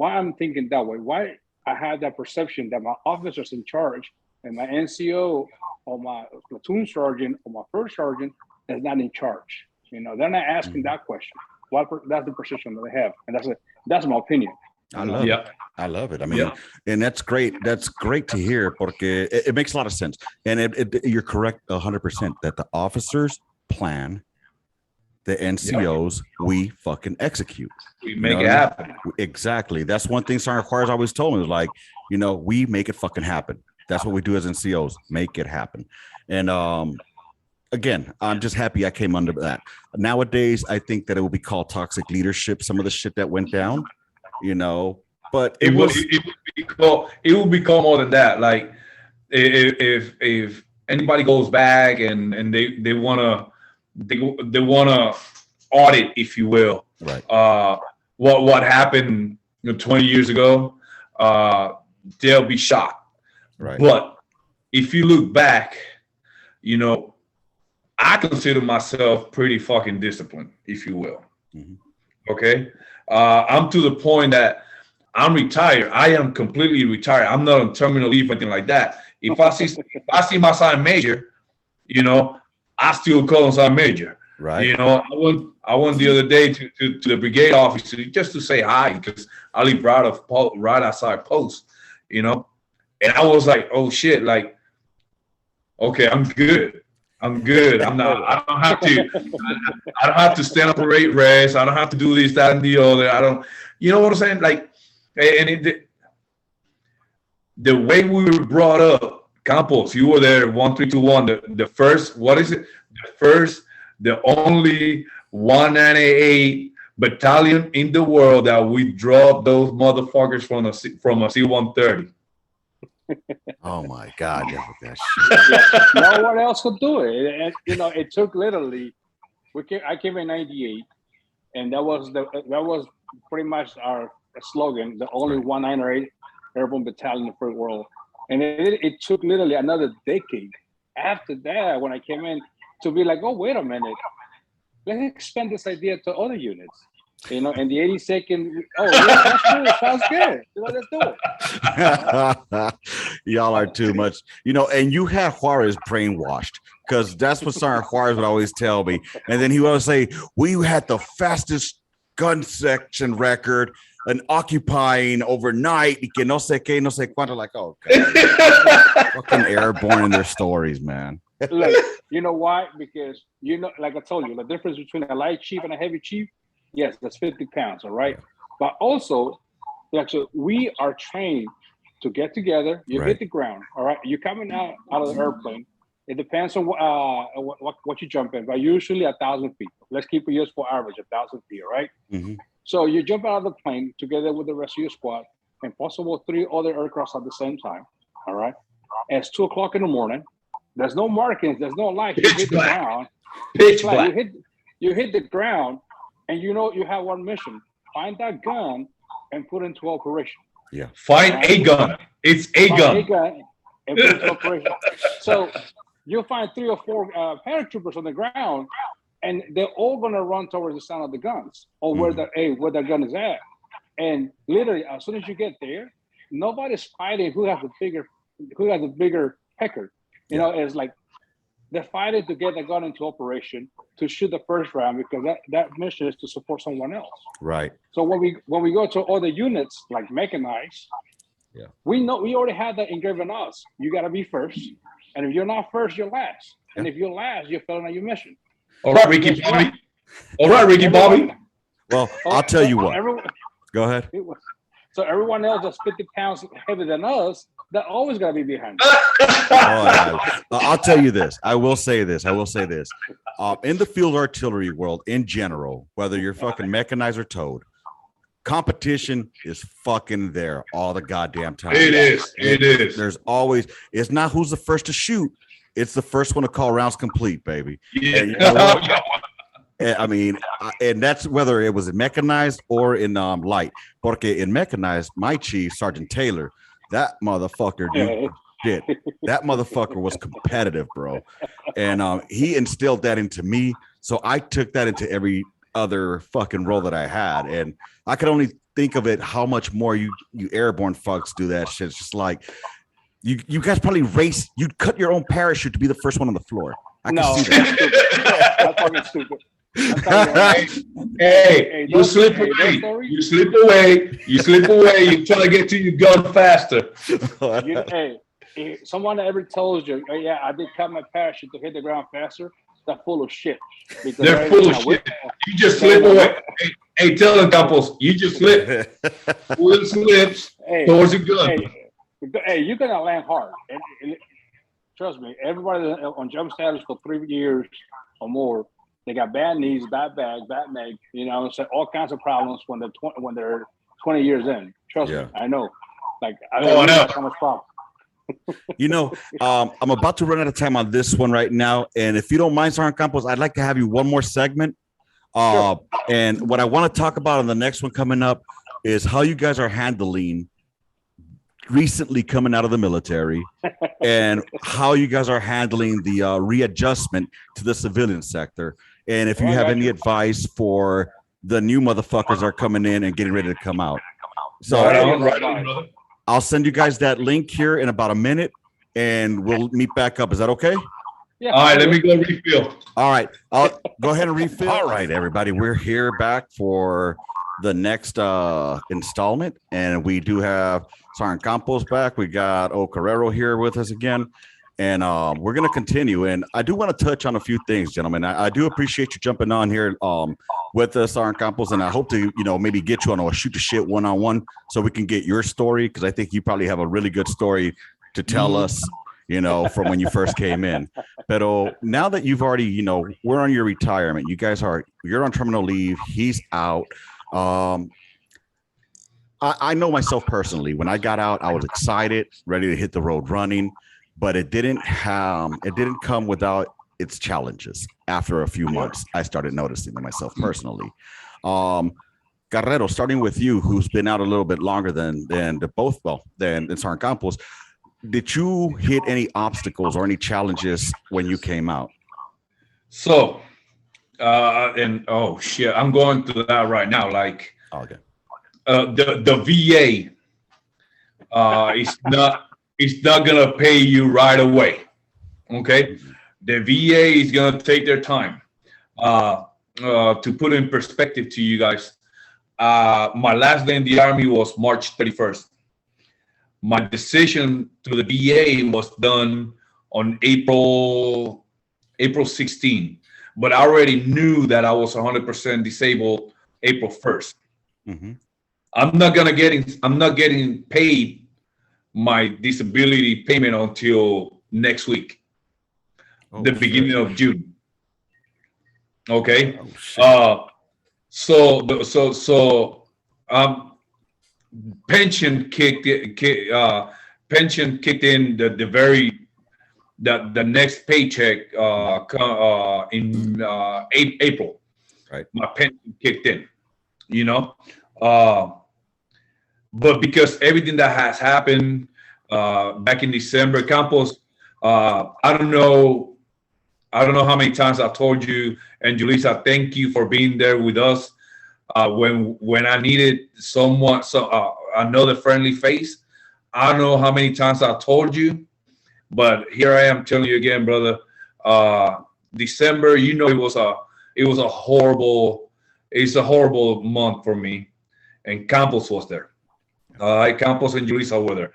I'm thinking that way. Why I have that perception that my officer's in charge and my NCO or my platoon sergeant or my first sergeant is not in charge. You know, they're not asking that question. That's the perception that they have, and that's my opinion. I love it. I love it. I mean, and that's great. That's great to hear porque it makes a lot of sense. And you're correct 100% that the officers plan, the NCOs, we fucking execute. We make it happen. Exactly. That's one thing Sergeant Juarez always told me was like, you know, we make it fucking happen. That's what we do as NCOs, make it happen. And again, I'm just happy I came under that. Nowadays, I think that it will be called toxic leadership, some of the shit that went down, you know, but it will be called more than that. Like if anybody goes back and they wanna audit, if you will, right? What happened 20 years ago, they'll be shocked. Right. But if you look back, I consider myself pretty fucking disciplined, if you will. Mm-hmm. Okay. I'm to the point that I'm retired. I am completely retired. I'm not on terminal leave or anything like that. If I see my sergeant major, I still call him sergeant major. Right. I went the other day to the brigade office just to say hi, because I live right outside post, and I was like, oh shit, like, okay, I'm good. I'm not. I don't have to stand up for rest. I don't have to do this, that, and the other. I don't. You know what I'm saying? Like, and the way we were brought up, Campos, you were there, 1321. The first, what is it? The only 198 battalion in the world that we dropped those motherfuckers from a C-130. Oh my God, that shit. No one else could do it. It took literally. I came in '98, and that was pretty much our slogan: the only 198 airborne battalion in the free world. And it took literally another decade after that, when I came in, to be like, oh, wait a minute, let's expand this idea to other units. And the 82nd, oh, yeah, that's cool. Sounds good. Let's do it. Y'all are too much, and you had Juarez brainwashed, because that's what Sergeant Juarez would always tell me. And then he would always say, we had the fastest gun section record and occupying overnight. Que no sé qué, no sé cuánto. Like, oh, God. Fucking airborne in their stories, man. Look, you know why? Because, like I told you, the difference between a light chief and a heavy chief, yes, that's 50 pounds, all right? But also, actually, we are trained to get together. You hit the ground, all right? You're coming out of the airplane. It depends on what you jump in, but usually 1,000 feet. Let's keep a useful average, 1,000 feet, all right? Mm-hmm. So you jump out of the plane together with the rest of your squad, and possible 3 other aircrafts at the same time, all right? It's 2 o'clock in the morning. There's no markings. There's no lights. You hit the ground. Pitch black. You hit the ground, and you have one mission: find that gun and put it into operation. Yeah. Find a gun. It's a gun. A gun and put it into operation. So you'll find 3 or 4 paratroopers on the ground, and they're all gonna run towards the sound of the guns, or where the gun is at. And literally, as soon as you get there, nobody's fighting who has the bigger pecker. It's like they're fighting to get the gun into operation to shoot the first round, because that mission is to support someone else. Right. So when we go to other units like mechanized, we already have that engraved in us. You got to be first, and if you're not first, you're last. And if you're last, you're failing on your mission. All right, Ricky Bobby. All right, Ricky Bobby. Well, I'll tell you what. Go ahead. So everyone else that's 50 pounds heavier than us, they're always going to be behind. I'll tell you this. I will say this. In the field artillery world in general, whether you're fucking mechanized or towed, competition is fucking there all the goddamn time. It is. There's always, it's not who's the first to shoot. It's the first one to call rounds complete, baby. Yeah. I mean, and that's whether it was in mechanized or in light. Porque in mechanized, my chief, Sergeant Taylor, that motherfucker, that motherfucker was competitive, bro. And he instilled that into me. So I took that into every other fucking role that I had. And I could only think of it how much more you airborne fucks do that shit. It's just like, you guys probably race, you'd cut your own parachute to be the first one on the floor. I can see that. That's fucking stupid. Hey, you slip away. You slip away. You try to get to your gun faster. If someone ever tells you, oh, yeah, I did cut my parachute to hit the ground faster, they're full of shit. They're full of shit. You just slip away. Hey, tell them, Campos, you just slip. Will slips towards the gun. Hey, you're going to land hard. And trust me, everybody on jump status for 3 years or more, they got bad knees, bad back, bad neck, so all kinds of problems when they're 20 years in. Trust me, I know. Like, I know how much problem. I'm about to run out of time on this one right now. And if you don't mind, Sergeant Campos, I'd like to have you one more segment. Sure. And what I want to talk about on the next one coming up, is how you guys are handling recently coming out of the military and how you guys are handling the readjustment to the civilian sector. And if you have any advice for the new motherfuckers that are coming in and getting ready to come out. So right on, brother. I'll send you guys that link here in about a minute and we'll meet back up. Is that okay? Yeah. All right, let me go refill. All right. I'll go ahead and refill. All right, everybody. We're here back for the next installment. And we do have Sergeant Campos back. We got Carrero here with us again. And we're going to continue. And I do want to touch on a few things, gentlemen. I do appreciate you jumping on here with us, Sergeant Campos. And I hope to, maybe get you on a shoot the shit one-on-one so we can get your story. Because I think you probably have a really good story to tell us, from when you first came in. But now that you've already, we're on your retirement. You guys you're on terminal leave. He's out. I know myself personally. When I got out, I was excited, ready to hit the road running. But it didn't come without its challenges. After a few months, I started noticing them myself personally. Carrero, starting with you, who's been out a little bit longer than Sergeant Campos, did you hit any obstacles or any challenges when you came out? So, I'm going through that right now. Like, okay, the VA it's not gonna pay you right away. Okay, the VA is gonna take their time. To put in perspective to you guys, my last day in the Army was March 31st. My decision to the VA was done on April 16, but I already knew that I was 100% disabled April 1st. Mm-hmm. I'm not getting paid my disability payment until next week, the beginning of June. Okay. Pension kicked in the next paycheck in April. Right. My pension kicked in, but because everything that has happened back in December, Campos, I don't know how many times I told you, and Julissa, thank you for being there with us when I needed another friendly face. I don't know how many times I told you, but here I am telling you again, brother. December, it was a horrible month for me, and Campos was there. Campos and Julissa were there.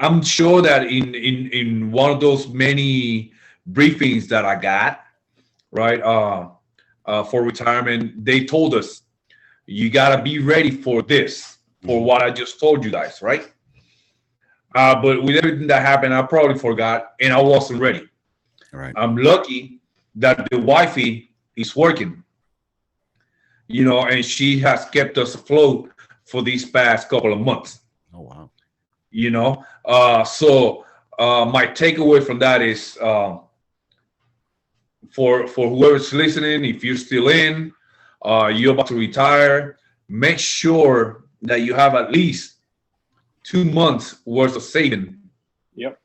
I'm sure that in one of those many briefings that I got, right, for retirement, they told us, you gotta be ready for this, for what I just told you guys, right? But with everything that happened, I probably forgot, and I wasn't ready. All right. I'm lucky that the wifey is working, and she has kept us afloat for these past couple of months. Oh, wow. So my takeaway from that is, for whoever's listening, if you're still in, you're about to retire, make sure that you have at least 2 months worth of saving. Yep.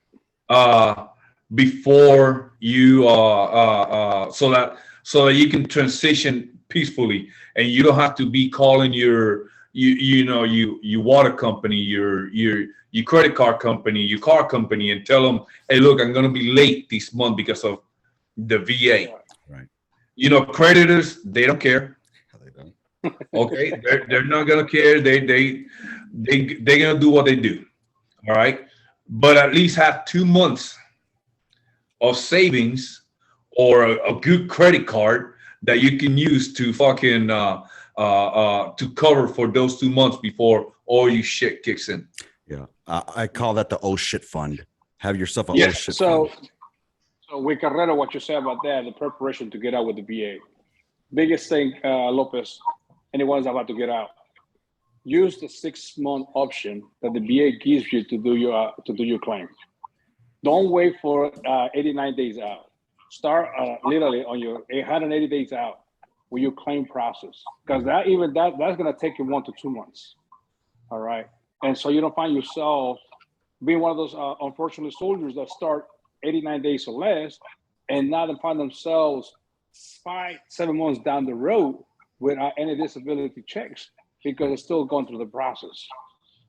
Before you so that you can transition peacefully, and you don't have to be calling your water company, your credit card company, your car company, and tell them, hey, look, I'm gonna be late this month because of the VA. Right. Creditors, they don't care. They don't. Okay, they're not gonna care. They're gonna do what they do. All right, but at least have 2 months of savings or a good credit card that you can use to fucking to cover for those 2 months before all your shit kicks in. Yeah, I call that the oh shit fund. Have yourself a oh shit fund. So with Carrero, what you say about that, the preparation to get out with the VA. Biggest thing, Lopez, anyone's about to get out, use the 6-month option that the VA gives you to do your claim. Don't wait for 89 days out. Start literally on your 180 days out. with your claim process, because that's going to take you 1 to 2 months. All right. And so you don't find yourself being one of those unfortunate soldiers that start 89 days or less, and now they find themselves 5-7 months down the road without any disability checks because they're still going through the process.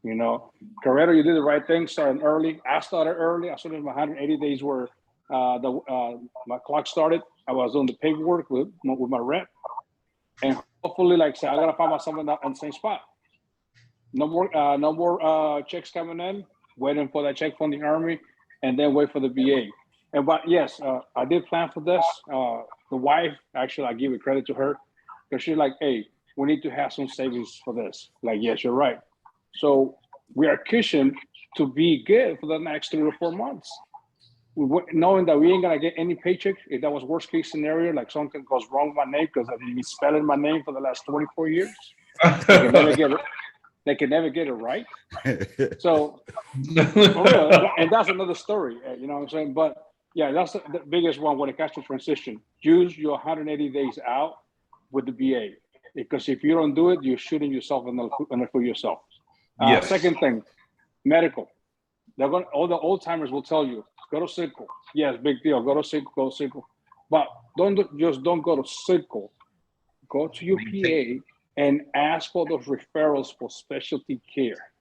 You know, Carrero, you did the right thing, starting early. I started early. As soon as my 180 days were my clock started, I was doing the paperwork with my rep, and hopefully, like I said, I gotta find myself in the same spot. No more checks coming in. Waiting for that check from the Army, and then wait for the VA. But yes, I did plan for this. The wife, actually, I give it credit to her, because she's like, "Hey, we need to have some savings for this." Like, yes, you're right. So we are cushioned to be good for the next 3 or 4 months, knowing that we ain't gonna get any paycheck. If that was worst case scenario, like something goes wrong with my name because I've been spelling my name for the last 24 years, they can never get it right. So, for real, and that's another story. You know what I'm saying? But yeah, that's the biggest one when it comes to transition. Use your 180 days out with the VA, because if you don't do it, you're shooting yourself in the foot yourself. Yes. Second thing, medical. All the old timers will tell you, go to Circle. Yes, big deal. Go to Circle. But don't go to Circle. Go to your PA and ask for those referrals for specialty care,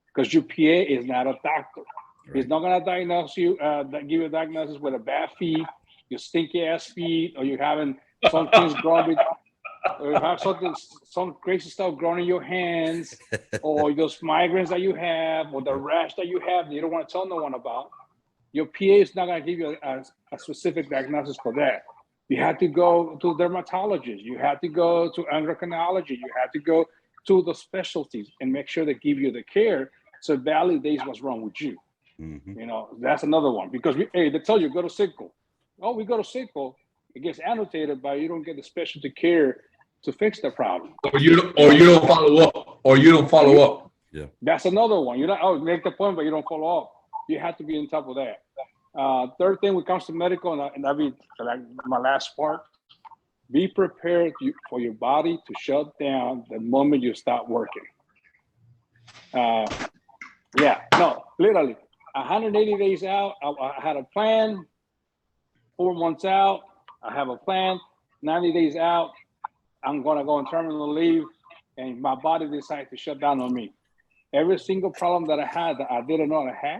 because your PA is not a doctor. Right. He's not going to diagnose you, give you a diagnosis with a bad feet, your stinky ass feet, or you're having some things growing, or you have some crazy stuff growing in your hands, or those migraines that you have, or the rash that you have that you don't want to tell no one about. Your PA is not going to give you a specific diagnosis for that. You have to go to dermatologists. You have to go to endocrinology. You have to go to the specialties and make sure they give you the care, so it validates what's wrong with you. Mm-hmm. You know, that's another one, because they tell you go to Circle. Oh, we go to Circle. It gets annotated, but you don't get the specialty care to fix the problem. Or you don't follow up. Yeah, that's another one. You don't make the point, but you don't follow up. You have to be on top of that. Third thing, when it comes to medical, and that'll be like my last part, be prepared for your body to shut down the moment you start working. Literally, 180 days out, I had a plan. 4 months out, I have a plan. 90 days out, I'm going to go on terminal leave, and my body decided to shut down on me. Every single problem that I had that I didn't know I had,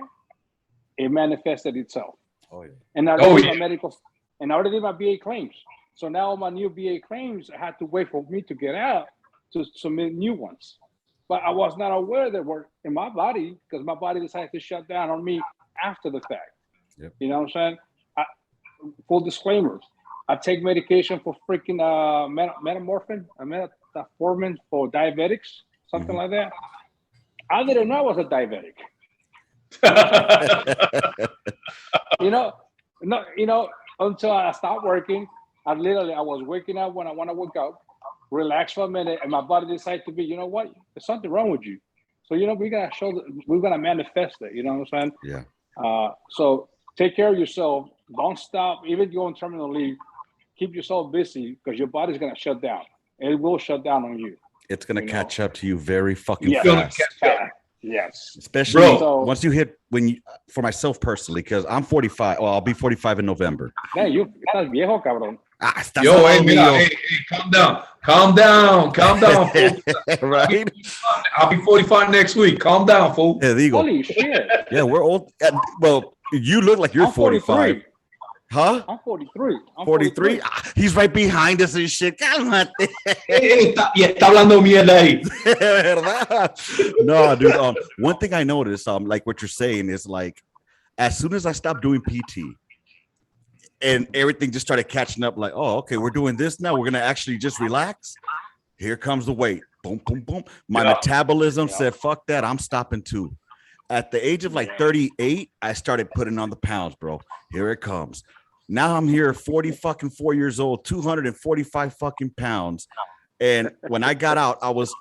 it manifested itself. Oh yeah. And I already did my BA claims. So now my new BA claims, I had to wait for me to get out to submit new ones. But I was not aware they were in my body, because my body decided to shut down on me after the fact. Yep. You know what I'm saying? Full disclaimer, I take medication for freaking metformin for diabetics, something like that. I didn't know I was a diabetic. Until I stopped working, I was waking up when I want to wake up, relax for a minute, and my body decided to be, you know what, there's something wrong with you. So, we're gonna manifest it. You know what I'm saying? Yeah. So take care of yourself. Don't stop. Even if you're on terminal leave, keep yourself busy, because your body's gonna shut down. It will shut down on you. It's gonna catch up to you very fucking fast. Yes. Especially once you hit, for myself personally, because I'm 45. Well, I'll be 45 in November. Man, you estás viejo, cabrón. Calm down. Right? I'll be 45 next week. Calm down, fool. Yeah, there you go. Holy shit. Yeah, we're old. Well, you look like you're 45. Huh? I'm 43. 43? He's right behind us and shit. Cálmate. Está hablando mierda ahí. No, dude. One thing I noticed, like what you're saying is, like, as soon as I stopped doing PT and everything just started catching up, like, oh, okay, we're doing this now. We're gonna actually just relax. Here comes the weight. Boom, boom, boom. My metabolism said, fuck that. I'm stopping too. At the age of like 38, I started putting on the pounds, bro. Here it comes. Now I'm here, 4 years old, 245 fucking pounds. And when I got out, I was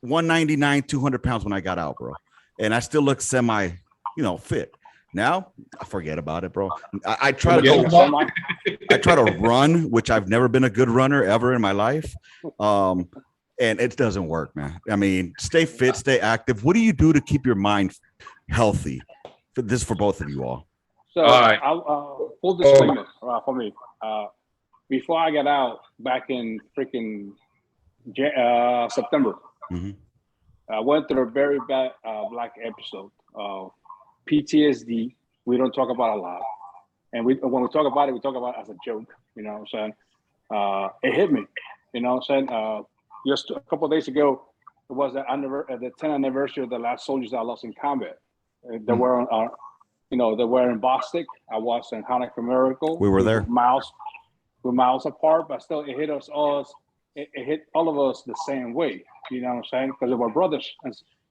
199, 200 pounds when I got out, bro. And I still look semi, fit. Now I forget about it, bro. I try to Forget go. about I try to run, which I've never been a good runner ever in my life. And it doesn't work, man. I mean, stay fit, stay active. What do you do to keep your mind healthy? For both of you all. So, All right. full disclaimer for me. Before I got out back in freaking September, I went through a very bad black episode of PTSD. We don't talk about a lot. And when we talk about it, we talk about it as a joke. You know what I'm saying? It hit me. You know what I'm saying? Just a couple of days ago, it was the 10th anniversary of the last soldiers I lost in combat. They were on, they were in Bostic. I was in Hanukkah Miracle. We were there. We're miles apart, but still it hit us all. It hit all of us the same way. You know what I'm saying? Because they were brothers.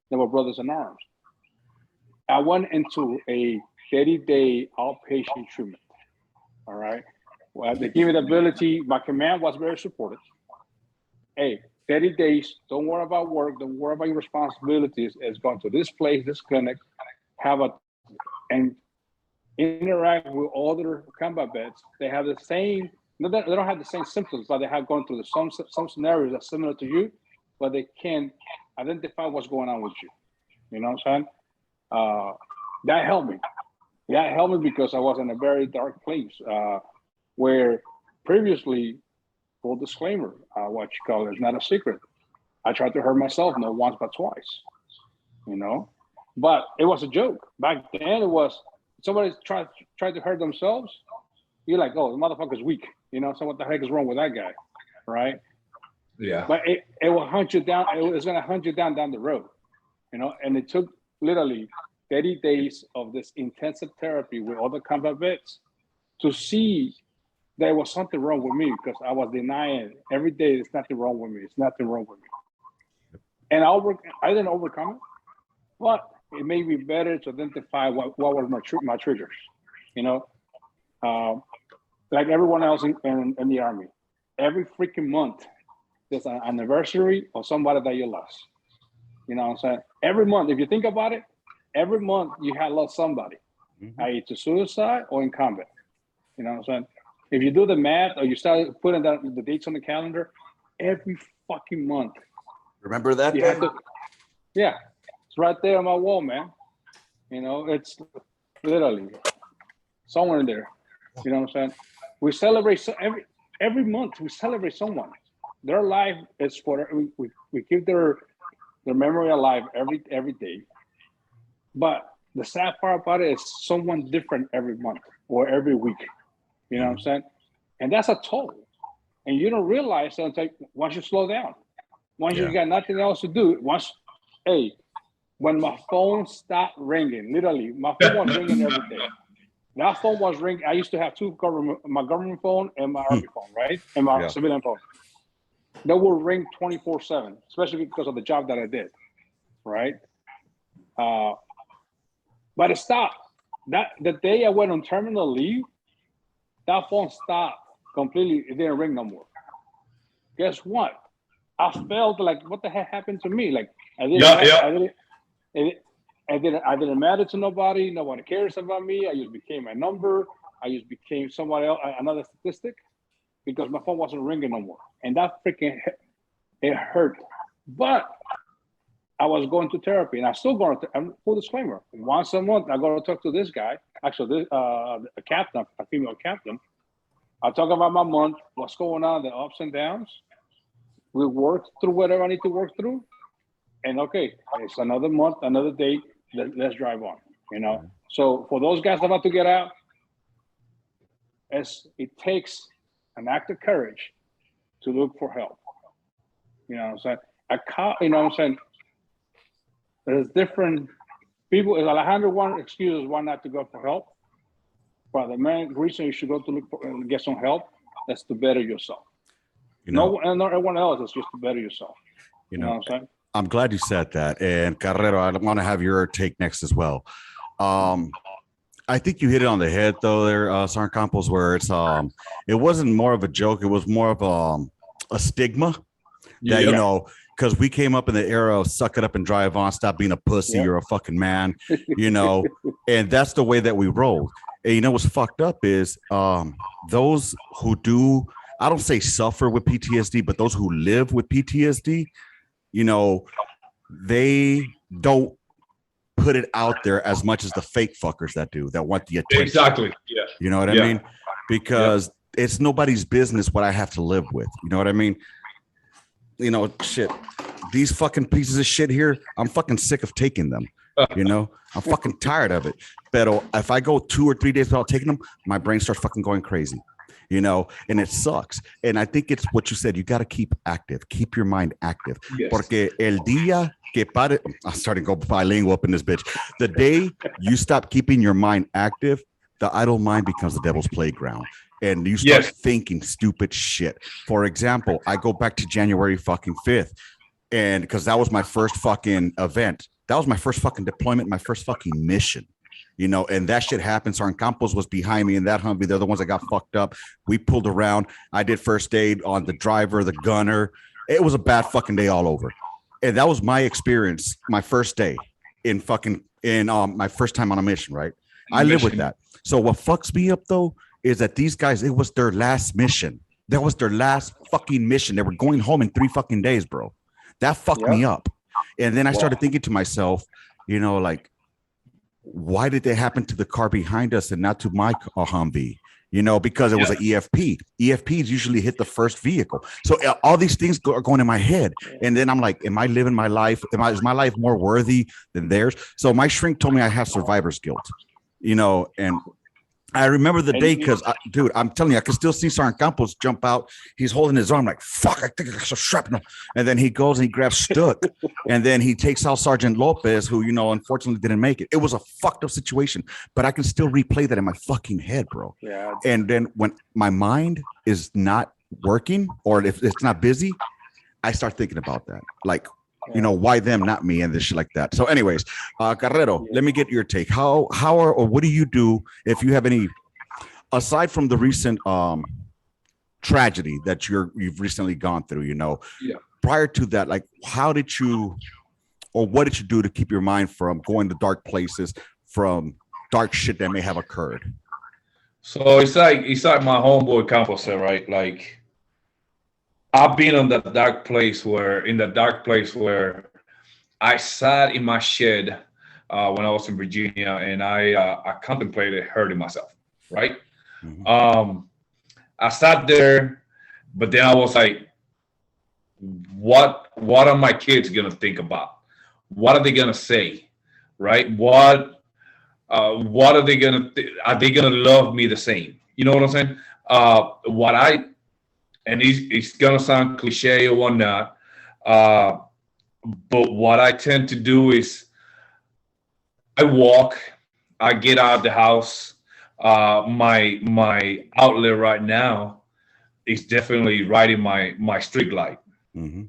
They were brothers in arms. I went into a 30-day outpatient treatment. All right. Well, they gave me the ability. My command was very supportive. Hey, 30 days. Don't worry about work. Don't worry about your responsibilities. It's going to this place, this clinic, and interact with other combat vets. They have the same. They don't have the same symptoms, but they have gone through some scenarios that's similar to you, but they can identify what's going on with you. You know what I'm saying? That helped me. That helped me because I was in a very dark place where previously, full disclaimer, what you call it's not a secret. I tried to hurt myself not once but twice. You know, but it was a joke. Back then, it was somebody tried to hurt themselves. You're like, oh, the motherfucker's weak. You know, so what the heck is wrong with that guy, right? Yeah. But it will hunt you down. It was going to hunt you down the road, you know. And it took literally 30 days of this intensive therapy with other combat vets to see there was something wrong with me because I was denying every day. There's nothing wrong with me. It's nothing wrong with me. And I didn't overcome it, but it made me better to identify what were my triggers, you know. Like everyone else in the Army, every freaking month there's an anniversary of somebody that you lost. You know what I'm saying? Every month, if you think about it, every month you had lost somebody, either to suicide or in combat. You know what I'm saying? If you do the math or you start putting the dates on the calendar, every fucking month. Remember that? Yeah, it's right there on my wall, man. You know, it's literally somewhere in there. You know what I'm saying? We celebrate every month. We celebrate someone. Their life is for we keep their memory alive every day. But the sad part about it is someone different every month or every week. You know what I'm saying? And that's a toll. And you don't realize until once you slow down. Once you got nothing else to do. When my phone stopped ringing, literally, my phone was ringing every day. That phone was ringing. I used to have my government phone and my Army phone, right? And my civilian phone. They will ring 24/7, especially because of the job that I did, right? But it stopped. The day I went on terminal leave, that phone stopped completely. It didn't ring no more. Guess what? I felt like, what the heck happened to me? Like I didn't matter to nobody. Nobody cares about me. I just became a number. I just became somebody else, another statistic, because my phone wasn't ringing no more. And that it hurt. But I was going to therapy, and I still going to. Full disclaimer: once a month, I go to talk to this guy. Actually, a captain, a female captain. I talk about my month, what's going on, the ups and downs. We work through whatever I need to work through. And okay, it's another month, another day. Let's drive on. You know. So for those guys about to get out, it takes an act of courage to look for help. You know what I'm saying? You know what I'm saying? There's different people. Alejandro one excuses why not to go for help. But the main reason you should go to look for and get some help is to better yourself. Not everyone else. It's just to better yourself. You know what I'm saying? I'm glad you said that. And Carrero, I want to have your take next as well. I think you hit it on the head though there, Sergeant Campos, where it wasn't more of a joke. It was more of a stigma that, because we came up in the era of suck it up and drive on, stop being a pussy, you're a fucking man, and that's the way that we rolled. And you know what's fucked up is those who do, I don't say suffer with PTSD, but those who live with PTSD, they don't put it out there as much as the fake fuckers that do, that want the attention. Exactly. Yeah. You know what I mean? Because it's nobody's business what I have to live with. You know what I mean? Shit. These fucking pieces of shit here, I'm fucking sick of taking them. I'm fucking tired of it. But if I go 2 or 3 days without taking them, my brain starts fucking going crazy. And it sucks. And I think it's what you said. You got to keep active. Keep your mind active. Yes. Porque el día que pare, I'm starting to go bilingual up in this bitch. The day you stop keeping your mind active, the idle mind becomes the devil's playground. And you start thinking stupid shit. For example, I go back to January fucking 5th. And because that was my first fucking event. That was my first fucking deployment, my first fucking mission. And that shit happened. So Campos was behind me in that Humvee. They're the ones that got fucked up. We pulled around. I did first aid on the driver, the gunner. It was a bad fucking day all over. And that was my experience, my first day in my first time on a mission, right? I live with that. So what fucks me up though is that these guys, it was their last mission. That was their last fucking mission. They were going home in 3 fucking days, bro. That fucked me up. And then I started thinking to myself, like, why did they happen to the car behind us and not to my Humvee? Because it was an EFP. EFPs usually hit the first vehicle. So all these things are going in my head. And then I'm like, am I living my life? Is my life more worthy than theirs? So my shrink told me I have survivor's guilt, and I remember the day because, dude, I'm telling you, I can still see Sergeant Campos jump out. He's holding his arm like, fuck, I think I got some shrapnel. And then he goes and he grabs Stuck. And then he takes out Sergeant Lopez, who, unfortunately didn't make it. It was a fucked up situation, but I can still replay that in my fucking head, bro. Yeah. And then when my mind is not working or if it's not busy, I start thinking about that. Like, why them, not me, and this shit like that. So anyways, Carrero, let me get your take. How what do you do if you have any, aside from the recent tragedy that you've recently gone through, prior to that, like what did you do to keep your mind from going to dark places, from dark shit that may have occurred? So it's like my homeboy Campos said, right? Like, I've been in that dark place where I sat in my shed when I was in Virginia, and I contemplated hurting myself, right? Mm-hmm. I sat there, but then I was like, what are my kids gonna think about? What are they gonna say, right? What are they gonna are they gonna love me the same? You know what I'm saying? And it's gonna sound cliche or whatnot, but what I tend to do is I walk, I get out of the house. My outlet right now is definitely riding my street light. Mm-hmm.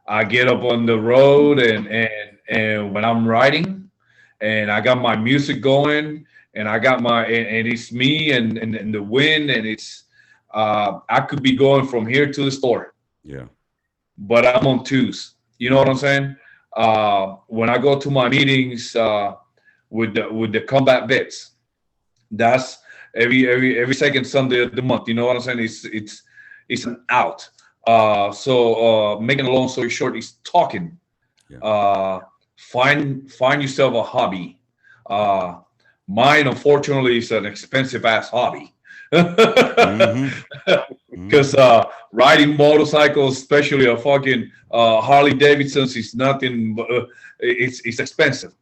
I get up on the road and when I'm riding, and I got my music going, and I got and it's me and the wind, and it's. I could be going from here to the store. Yeah. But I'm on twos. You know what I'm saying? When I go to my meetings with the combat vets, that's every second Sunday of the month. You know what I'm saying? It's an out. So making a long story short, is talking. Yeah. Find yourself a hobby. Mine, unfortunately, is an expensive ass hobby. Because riding motorcycles, especially a fucking Harley Davidsons, is nothing. It's expensive.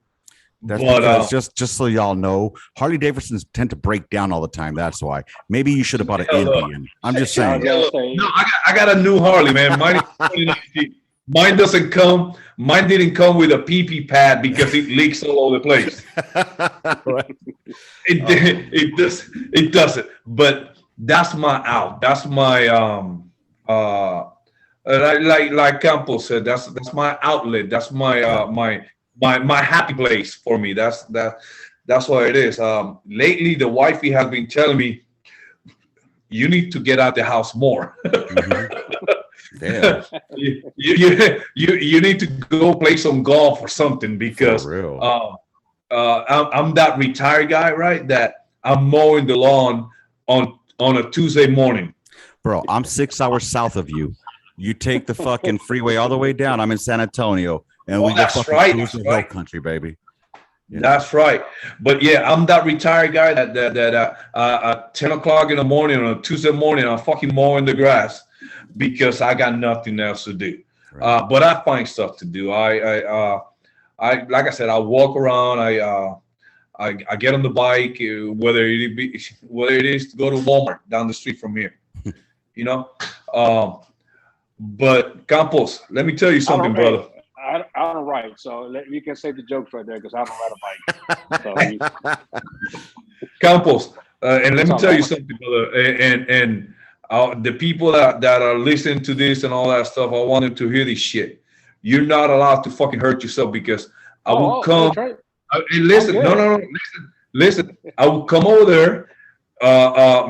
That's because just so y'all know, Harley Davidsons tend to break down all the time. That's why. Maybe you should have bought an Indian. I'm just saying. No, I got a new Harley, man. Mine doesn't come. Mine didn't come with a pee pad because it leaks all over the place. Right. It doesn't. But that's my out. That's my like Campos said. That's my outlet. That's my my happy place for me. That's what it is. Lately, the wifey has been telling me, you need to get out the house more. Mm-hmm. Damn. You need to go play some golf or something because For real. I'm that retired guy, right? That I'm mowing the lawn on a Tuesday morning. Bro, I'm 6 hours south of you. You take the fucking freeway all the way down. I'm in San Antonio, and we go That's fucking right, cruise that's the hill right. country, baby. You know? That's right. But yeah, I'm that retired guy that at 10 o'clock in the morning on a Tuesday morning, I'm fucking mowing the grass because I got nothing else to do. Right. But I find stuff to do. I like I said, I walk around. I get on the bike, whether it is to go to Walmart down the street from here, you know. But Campos, let me tell you something, brother. I don't ride, so you can say the jokes right there because I don't ride a bike. So Campos, and let me all tell you right. something, brother. And the people that are listening to this and all that stuff, I want them to hear this shit. You're not allowed to fucking hurt yourself because I will come. That's right. Hey, listen, no, listen. I will come over there,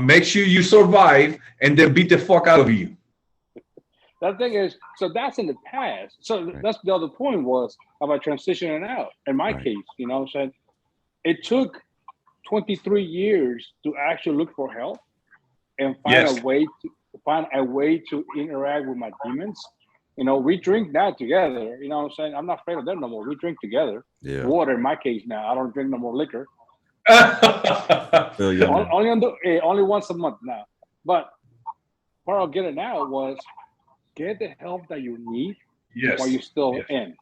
make sure you survive, and then beat the fuck out of you. The thing is, so that's in the past. So that's the other point was about transitioning out. In my case, you know what I'm saying? It took 23 years to actually look for help and find a way to interact with my demons. You know, we drink now together. You know what I'm saying? I'm not afraid of them no more. We drink together. Yeah. Water in my case now. I don't drink no more liquor. Feel you, man. Only once a month now. But part of getting out was get the help that you need while you're still in.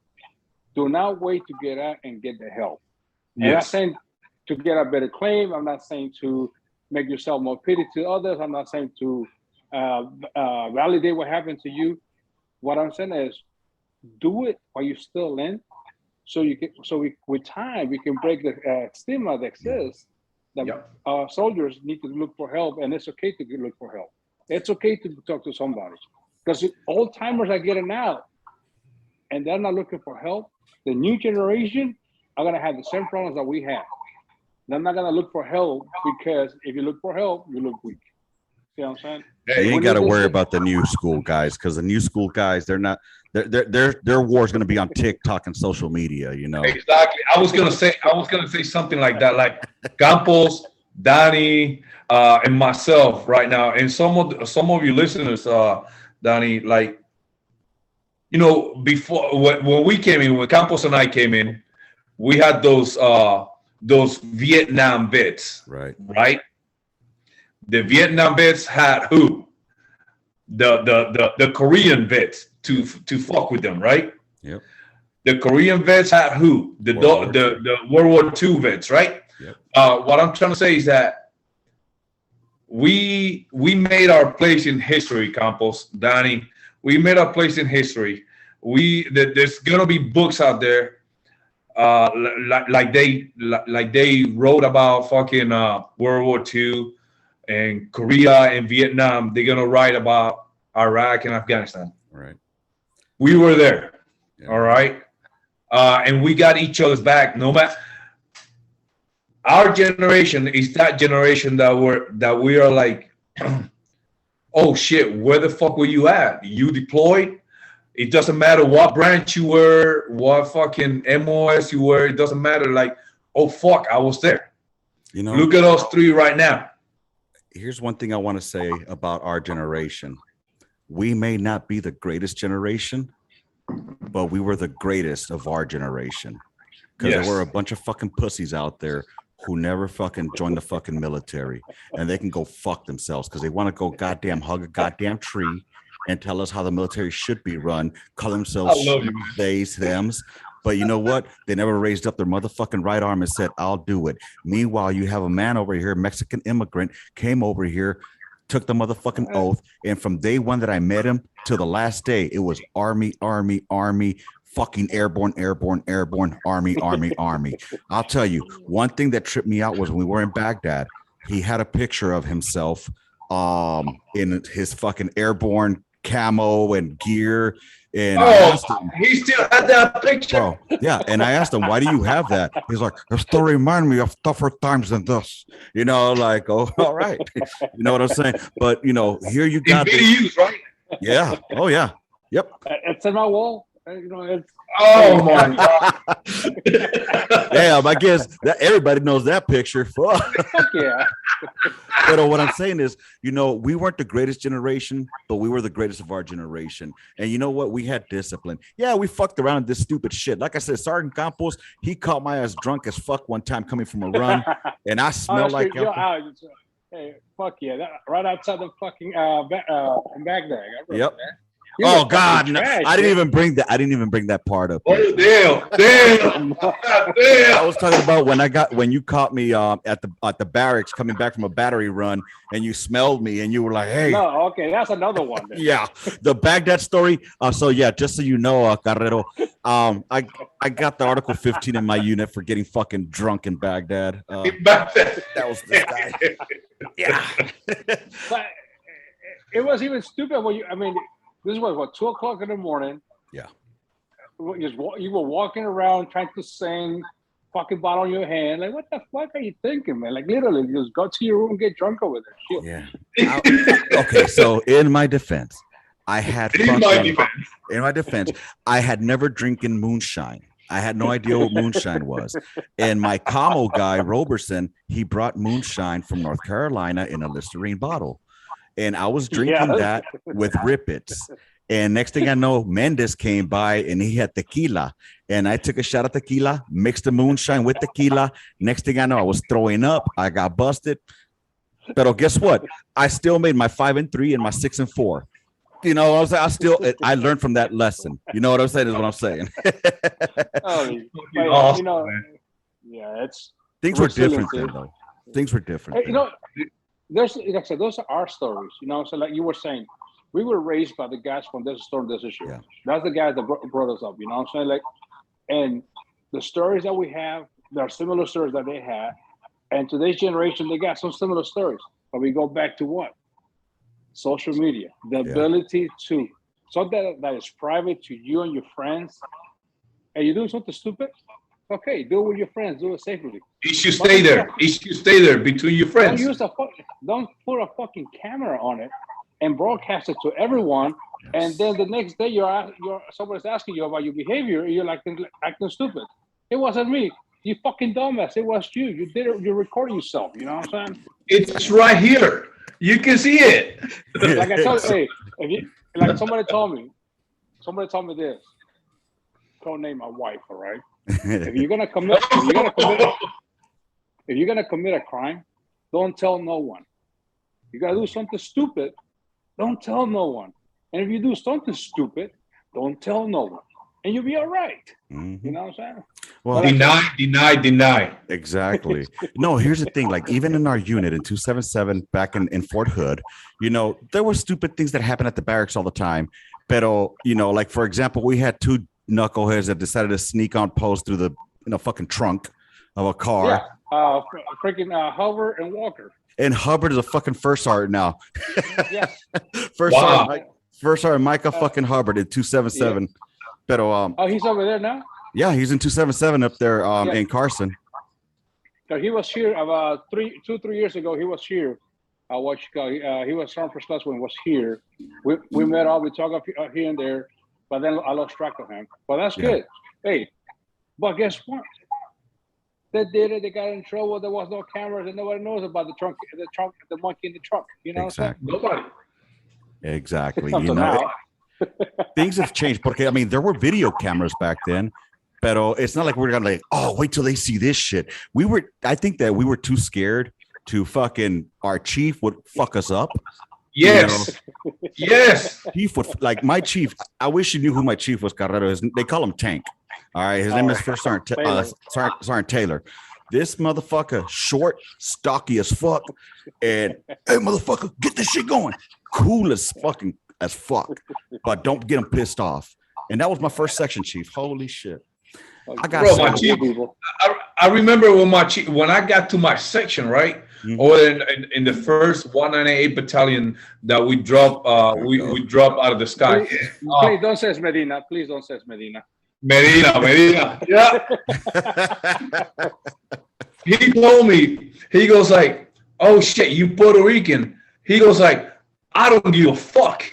Do not wait to get out and get the help. I'm not saying to get a better claim. I'm not saying to make yourself more pity to others. I'm not saying to validate what happened to you. What I'm saying is do it while you're still in. So with time, we can break the stigma that exists that soldiers need to look for help, and it's okay to look for help. It's okay to talk to somebody. Because old timers are getting out and they're not looking for help. The new generation are going to have the same problems that we have. They're not going to look for help because if you look for help, you look weak. See what I'm saying? You ain't got to worry about the new school guys because the new school guys, they're not. Their war is going to be on TikTok and social media. You know exactly. I was gonna say something like that, like Campos, Danny, and myself right now, and some of you listeners. Danny, like, you know, before when we came in, when Campos and I came in, we had those Vietnam vets, right? The Vietnam vets had who? The Korean vets to fuck with them, right? Yep. The Korean vets had who? The World War II vets, right? Yep. What I'm trying to say is that we made our place in history, Campos, Danny. We made our place in history. There's gonna be books out there, like they wrote about fucking World War II and Korea and Vietnam. They're gonna write about Iraq and Afghanistan. Right. We were there. Yeah. All right. And we got each other's back. No matter. Our generation is that generation that we are like, oh shit, where the fuck were you at? You deployed? It doesn't matter what branch you were, what fucking MOS you were. It doesn't matter. Like, oh fuck, I was there. You know, look at us three right now. Here's one thing I want to say about our generation. We may not be the greatest generation, but we were the greatest of our generation. Because there were a bunch of fucking pussies out there who never fucking joined the fucking military, and they can go fuck themselves because they want to go goddamn hug a goddamn tree and tell us how the military should be run, call themselves theys, thems. But you know what? They never raised up their motherfucking right arm and said, I'll do it. Meanwhile, you have a man over here, Mexican immigrant, came over here, took the motherfucking oath. And from day one that I met him to the last day, it was Army, Army, Army, fucking airborne, airborne, airborne, Army, Army, Army. I'll tell you, one thing that tripped me out was when we were in Baghdad, he had a picture of himself in his fucking airborne camo and gear. And he still had that picture. Bro, yeah. And I asked him, why do you have that? He's like, it still remind me of tougher times than this. You know, like, oh, all right. You know what I'm saying? But, you know, here you got this, right? Yeah. Oh, yeah. Yep. It's in my wall. You know, it's. Oh my God. Damn, I guess that everybody knows that picture. Fuck. Fuck yeah. But what I'm saying is, you know, we weren't the greatest generation, but we were the greatest of our generation. And you know what? We had discipline. Yeah, we fucked around with this stupid shit. Like I said, Sergeant Campos, he caught my ass drunk as fuck one time coming from a run, and I smelled like. Hey, fuck yeah! Right outside the fucking Baghdad. Yep. Oh God! No, I didn't even bring that. I didn't even bring that part up. Oh damn! Damn! I was talking about when you caught me at the barracks coming back from a battery run, and you smelled me, and you were like, "Hey." No, okay, that's another one. Then. Yeah, the Baghdad story. So yeah, just so you know, Carrero, I got the Article 15 in my unit for getting fucking drunk in Baghdad. That was this guy. Yeah. But it was even stupid when this was what 2:00 in the morning. Yeah. You were walking around trying to sing, fucking bottle in your hand. Like, what the fuck are you thinking, man? Like, literally, just go to your room, get drunk over there. Shit. Yeah. Okay, so in my defense, I had I had never drinking moonshine. I had no idea what moonshine was. And my commo guy, Roberson, he brought moonshine from North Carolina in a Listerine bottle. And I was drinking that with Rippets. And next thing I know, Mendes came by and he had tequila. And I took a shot of tequila, mixed the moonshine with tequila. Next thing I know, I was throwing up. I got busted. But guess what? I still made my 5 and 3 and my 6 and 4. You know, I learned from that lesson. You know what I'm saying is what I'm saying. Awesome, yeah, things were different then, though. Things were different. You know, like I said, those are our stories. You know, so like you were saying, we were raised by the guys from this store, this issue. Yeah. That's the guys that brought us up. You know what I'm saying? Like, and the stories that we have, there are similar stories that they had. And today's generation, they got some similar stories. But we go back to what? Social media, the ability to something that is private to you and your friends, and you're doing something stupid. Okay, do it with your friends. Do it safely. It should stay there. It should stay there between your friends. Don't put a fucking camera on it and broadcast it to everyone. And then the next day, somebody's asking you about your behavior, and you're like acting stupid. It wasn't me. You fucking dumbass. It was you. You did it. You recorded yourself. You know what I'm saying? It's right here. You can see it. Like I told you, hey, somebody told me this. Don't name my wife, all right? If you're gonna commit a crime, don't tell no one. You gotta do something stupid, don't tell no one. And if you do something stupid, don't tell no one. And you'll be all right. Mm-hmm. You know what I'm saying? Well, deny. Exactly. No, here's the thing. Like, even in our unit in 277 back in Fort Hood, you know, there were stupid things that happened at the barracks all the time. Pero, you know, like, for example, we had 2 knuckleheads that decided to sneak on post through the fucking trunk of a car. Yeah, freaking Hubbard and Walker. And Hubbard is a fucking first sergeant now. Yes. First sergeant Micah fucking Hubbard in 277. Yeah. Pero, he's over there now? Yeah, he's in 277 up there in Carson. So he was here about 3 years ago. He was here. He was Sergeant First Class when he was here. We met up, we talked here and there, but then I lost track of him. But that's good. Hey, but guess what? They did it. They got in trouble. There was no cameras, and nobody knows about the monkey in the trunk. You know exactly. what I'm saying? Nobody. Exactly. You know, things have changed. Porque, I mean, there were video cameras back then, but it's not like we're gonna like, oh, wait till they see this shit. I think that we were too scared to fucking our chief would fuck us up. Yes. You know? Yes. Chief would, like, my chief. I wish you knew who my chief was. Carrero. They call him Tank. All right, his name is First Sergeant Taylor. This motherfucker, short, stocky as fuck, and hey, motherfucker, get this shit going. Cool as fuck, but don't get him pissed off. And that was my first section chief. Holy shit! I got my chief. I remember when I got to my section, right? Mm-hmm. Or in the first 198 battalion that we dropped, we dropped out of the sky. Please don't say Medina. Please don't say Medina. Medina. Yeah. He told me, he goes like, oh shit, you Puerto Rican. He goes like, I don't give a fuck.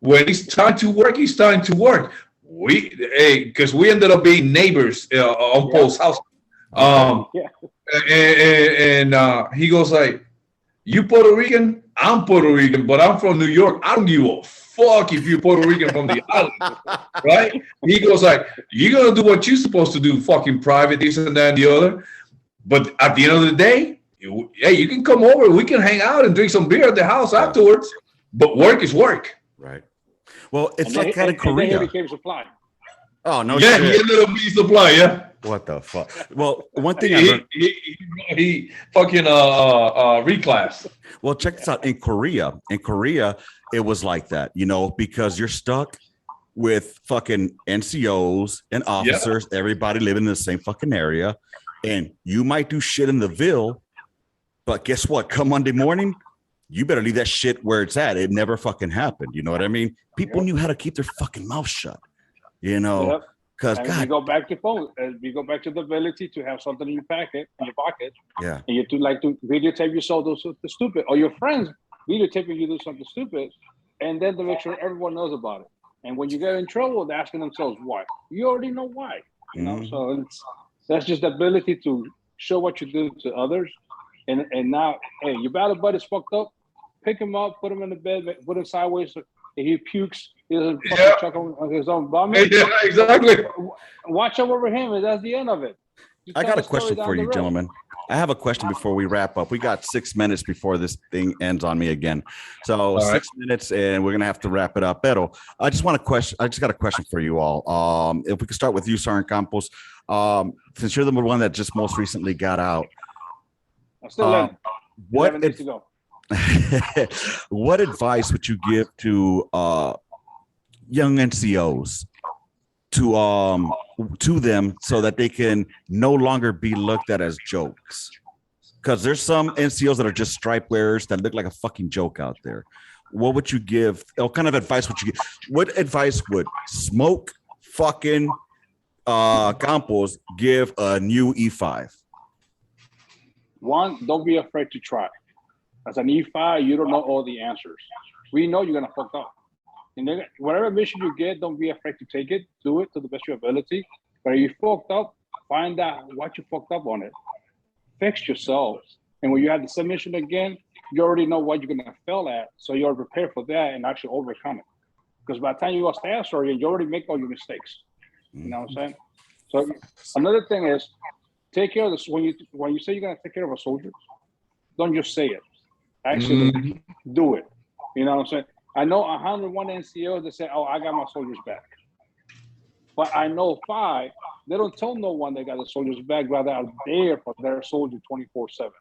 When it's time to work, it's time to work. Because we ended up being neighbors on Paul's house. And he goes like, "You Puerto Rican? I'm Puerto Rican, but I'm from New York. I don't give a fuck if you're Puerto Rican from the island, right?" He goes like, "You're gonna do what you're supposed to do, fucking private, this and that and the other. But at the end of the day, you can come over. We can hang out and drink some beer at the house afterwards. But work is work." Right. Well, it's and like then, that in Korea. And then he became supply. Oh no! Yeah, shit. he ended up being supply. Yeah. What the fuck? Well, one thing he fucking reclassed. Well, check this out. In Korea, it was like that, because you're stuck with fucking NCOs and officers, everybody living in the same fucking area, and you might do shit in the Ville, but guess what? Come Monday morning, you better leave that shit where it's at. It never fucking happened. You know what I mean? People knew how to keep their fucking mouth shut. Because we go back to phone. We go back to the ability to have something in your pocket, yeah, and you like to videotape yourself do something stupid, or your friends videotaping you do something stupid, and then to make sure everyone knows about it. And when you get in trouble, they're asking themselves why. You already know why. So that's just the ability to show what you do to others. And now, hey, your battle buddy's fucked up. Pick him up, put him in the bed, put him sideways. So if he pukes, he doesn't fucking chuck on his own vomit. Yeah, exactly. Watch over him, and that's the end of it. I got a question for you, gentlemen. I have a question before we wrap up. We got 6 minutes before this thing ends on me again. So 6 minutes, and we're gonna have to wrap it up. Pero I just got a question for you all. If we could start with you, Sergeant Campos, since you're the one that just most recently got out. I'm still in. What advice would you give to young NCOs to them so that they can no longer be looked at as jokes? Because there's some NCOs that are just stripe wearers that look like a fucking joke out there. What would you give? What kind of advice would you give? What advice would Smoke fucking Campos give a new E5? One, don't be afraid to try. As an E5, you don't know all the answers. We know you're gonna fuck up. And then whatever mission you get, don't be afraid to take it. Do it to the best of your ability. But if you fucked up, find out what you fucked up on it. Fix yourselves. And when you have the same mission again, you already know what you're gonna fail at. So you're prepared for that and actually overcome it. Because by the time you go staff sergeant, you already make all your mistakes. You know what I'm saying? So another thing is take care of this. When you say you're gonna take care of a soldier, don't just say it. Actually do it. You know what I'm saying? I know 101 NCOs that say, "Oh, I got my soldiers back." But I know 5, they don't tell no one they got the soldiers back, rather are there for their soldier 24/7.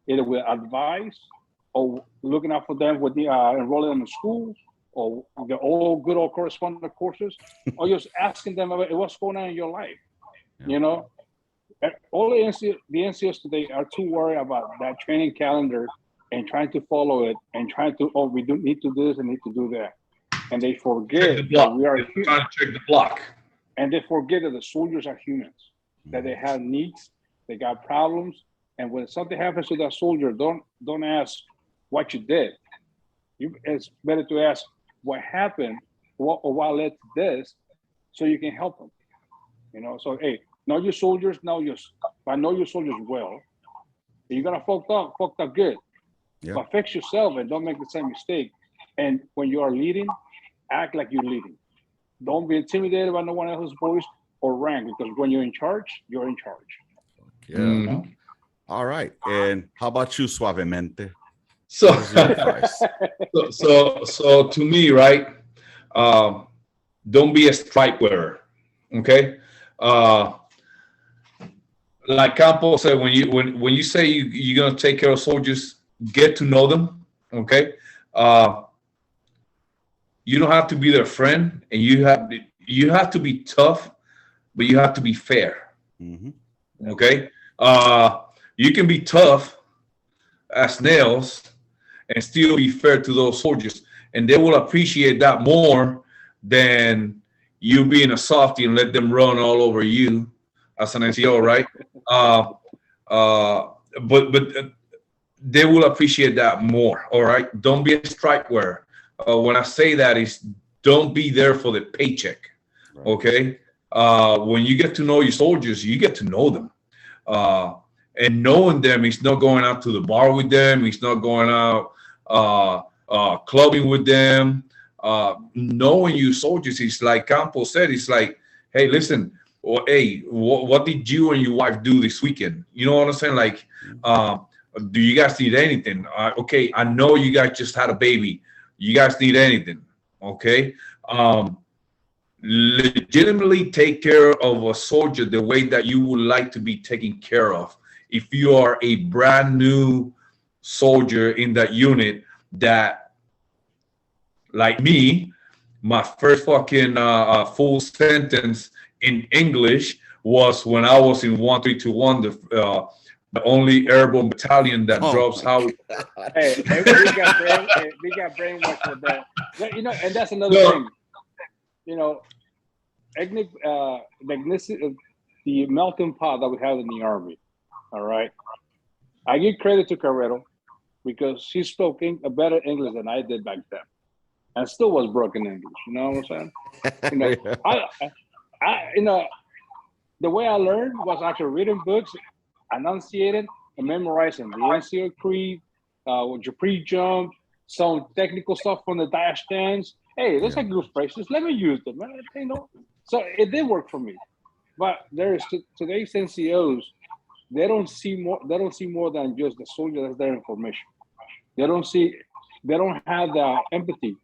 Either with advice or looking out for them with the enrolling them in school or the old good old correspondent courses, or just asking them about what's going on in your life. All the NCOs today are too worried about that training calendar and trying to follow it and trying to, we do need to do this and need to do that. And they forget that we are trying to check the block. And they forget that the soldiers are humans, that they have needs, they got problems. And when something happens to that soldier, don't ask what you did. It's better to ask what happened, what led to this, so you can help them. So hey, know your soldiers, I know your soldiers well. You're gonna fucked up good. Yeah. But fix yourself and don't make the same mistake. And when you are leading, act like you're leading. Don't be intimidated by no one else's voice or rank, because when you're in charge, you're in charge. Yeah. All right. And how about you, Suavemente? So to me, right? Don't be a stripe wearer. Okay. Like Campos said, when you say you're gonna take care of soldiers, get to know them. Okay. You don't have to be their friend, and you have to be tough, but you have to be fair. Okay. You can be tough as nails and still be fair to those soldiers, and they will appreciate that more than you being a softie and let them run all over you as an NCO, right? But they will appreciate that more. All right. Don't be a stripe wearer. when I say that is don't be there for the paycheck. Right. Okay. When you get to know your soldiers, you get to know them. And knowing them, he's not going out to the bar with them. He's not going out clubbing with them. Knowing you soldiers, it's like Campos said, it's like, hey, listen, or hey, what did you and your wife do this weekend? You know what I'm saying? Like, do you guys need anything? Okay, I know you guys just had a baby. You guys need anything? Okay. Legitimately take care of a soldier the way that you would like to be taken care of. If you are a brand new soldier in that unit, that, like me, my first fucking full sentence in English was when I was in 1321, the only airborne battalion that drops out. Hey, we got brainwashed with that. You know, and that's another thing. You know, the melting pot that we have in the Army. All right, I give credit to Carrero because he spoke a better English than I did back then, and still was broken English. You know what I'm saying? You know, you know, the way I learned was actually reading books, enunciating, and memorizing the NCO Creed, with your pre-jump, some technical stuff from the dash stands. Hey, those are good phrases. Let me use them. You know, so it did work for me. But there's today's NCOs. They don't see more than just the soldier that's their information. They don't have the empathy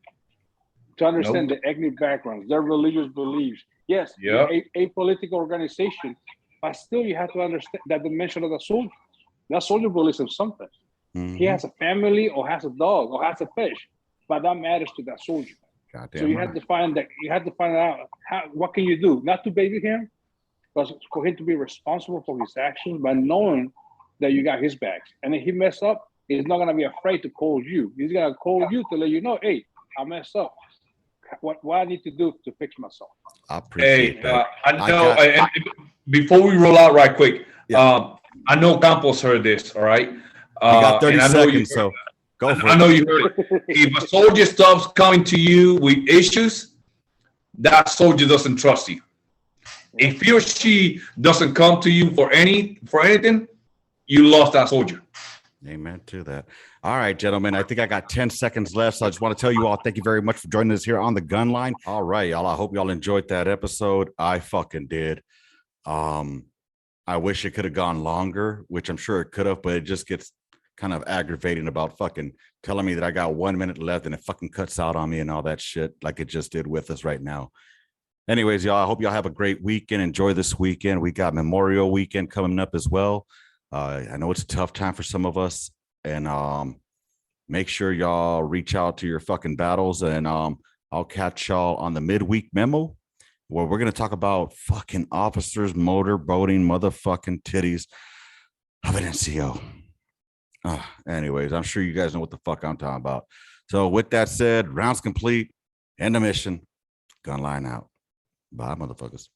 to understand the ethnic backgrounds, their religious beliefs. Yes, a political organization, but still you have to understand that dimension of the soldier. That soldier believes in something. He has a family or has a dog or has a fish, but that matters to that soldier. Goddamn so you have to find out what can you do, not to baby him, but for him to be responsible for his actions by knowing that you got his backs. And if he mess up, he's not gonna be afraid to call you. He's gonna call you to let you know, hey, I messed up. What I need to do to fix myself. I appreciate that. I know. And before we roll out right quick, I know Campos heard this. All right. You got 30 seconds, so go for it. I know you heard it. If a soldier stops coming to you with issues, that soldier doesn't trust you. If he or she doesn't come to you for anything, you lost that soldier. Amen to that. All right, gentlemen, I think I got 10 seconds left. So I just want to tell you all, thank you very much for joining us here on the Gunline. All right, y'all. I hope y'all enjoyed that episode. I fucking did. I wish it could have gone longer, which I'm sure it could have, but it just gets kind of aggravating about fucking telling me that I got 1 minute left and it fucking cuts out on me and all that shit like it just did with us right now. Anyways, y'all, I hope y'all have a great weekend. Enjoy this weekend. We got Memorial Weekend coming up as well. I know it's a tough time for some of us, and make sure y'all reach out to your fucking battles, and I'll catch y'all on the midweek memo where we're going to talk about fucking officers, motorboating, motherfucking titties of an NCO. Anyways, I'm sure you guys know what the fuck I'm talking about. So with that said, rounds complete, end of mission, Gunline out. Bye, motherfuckers.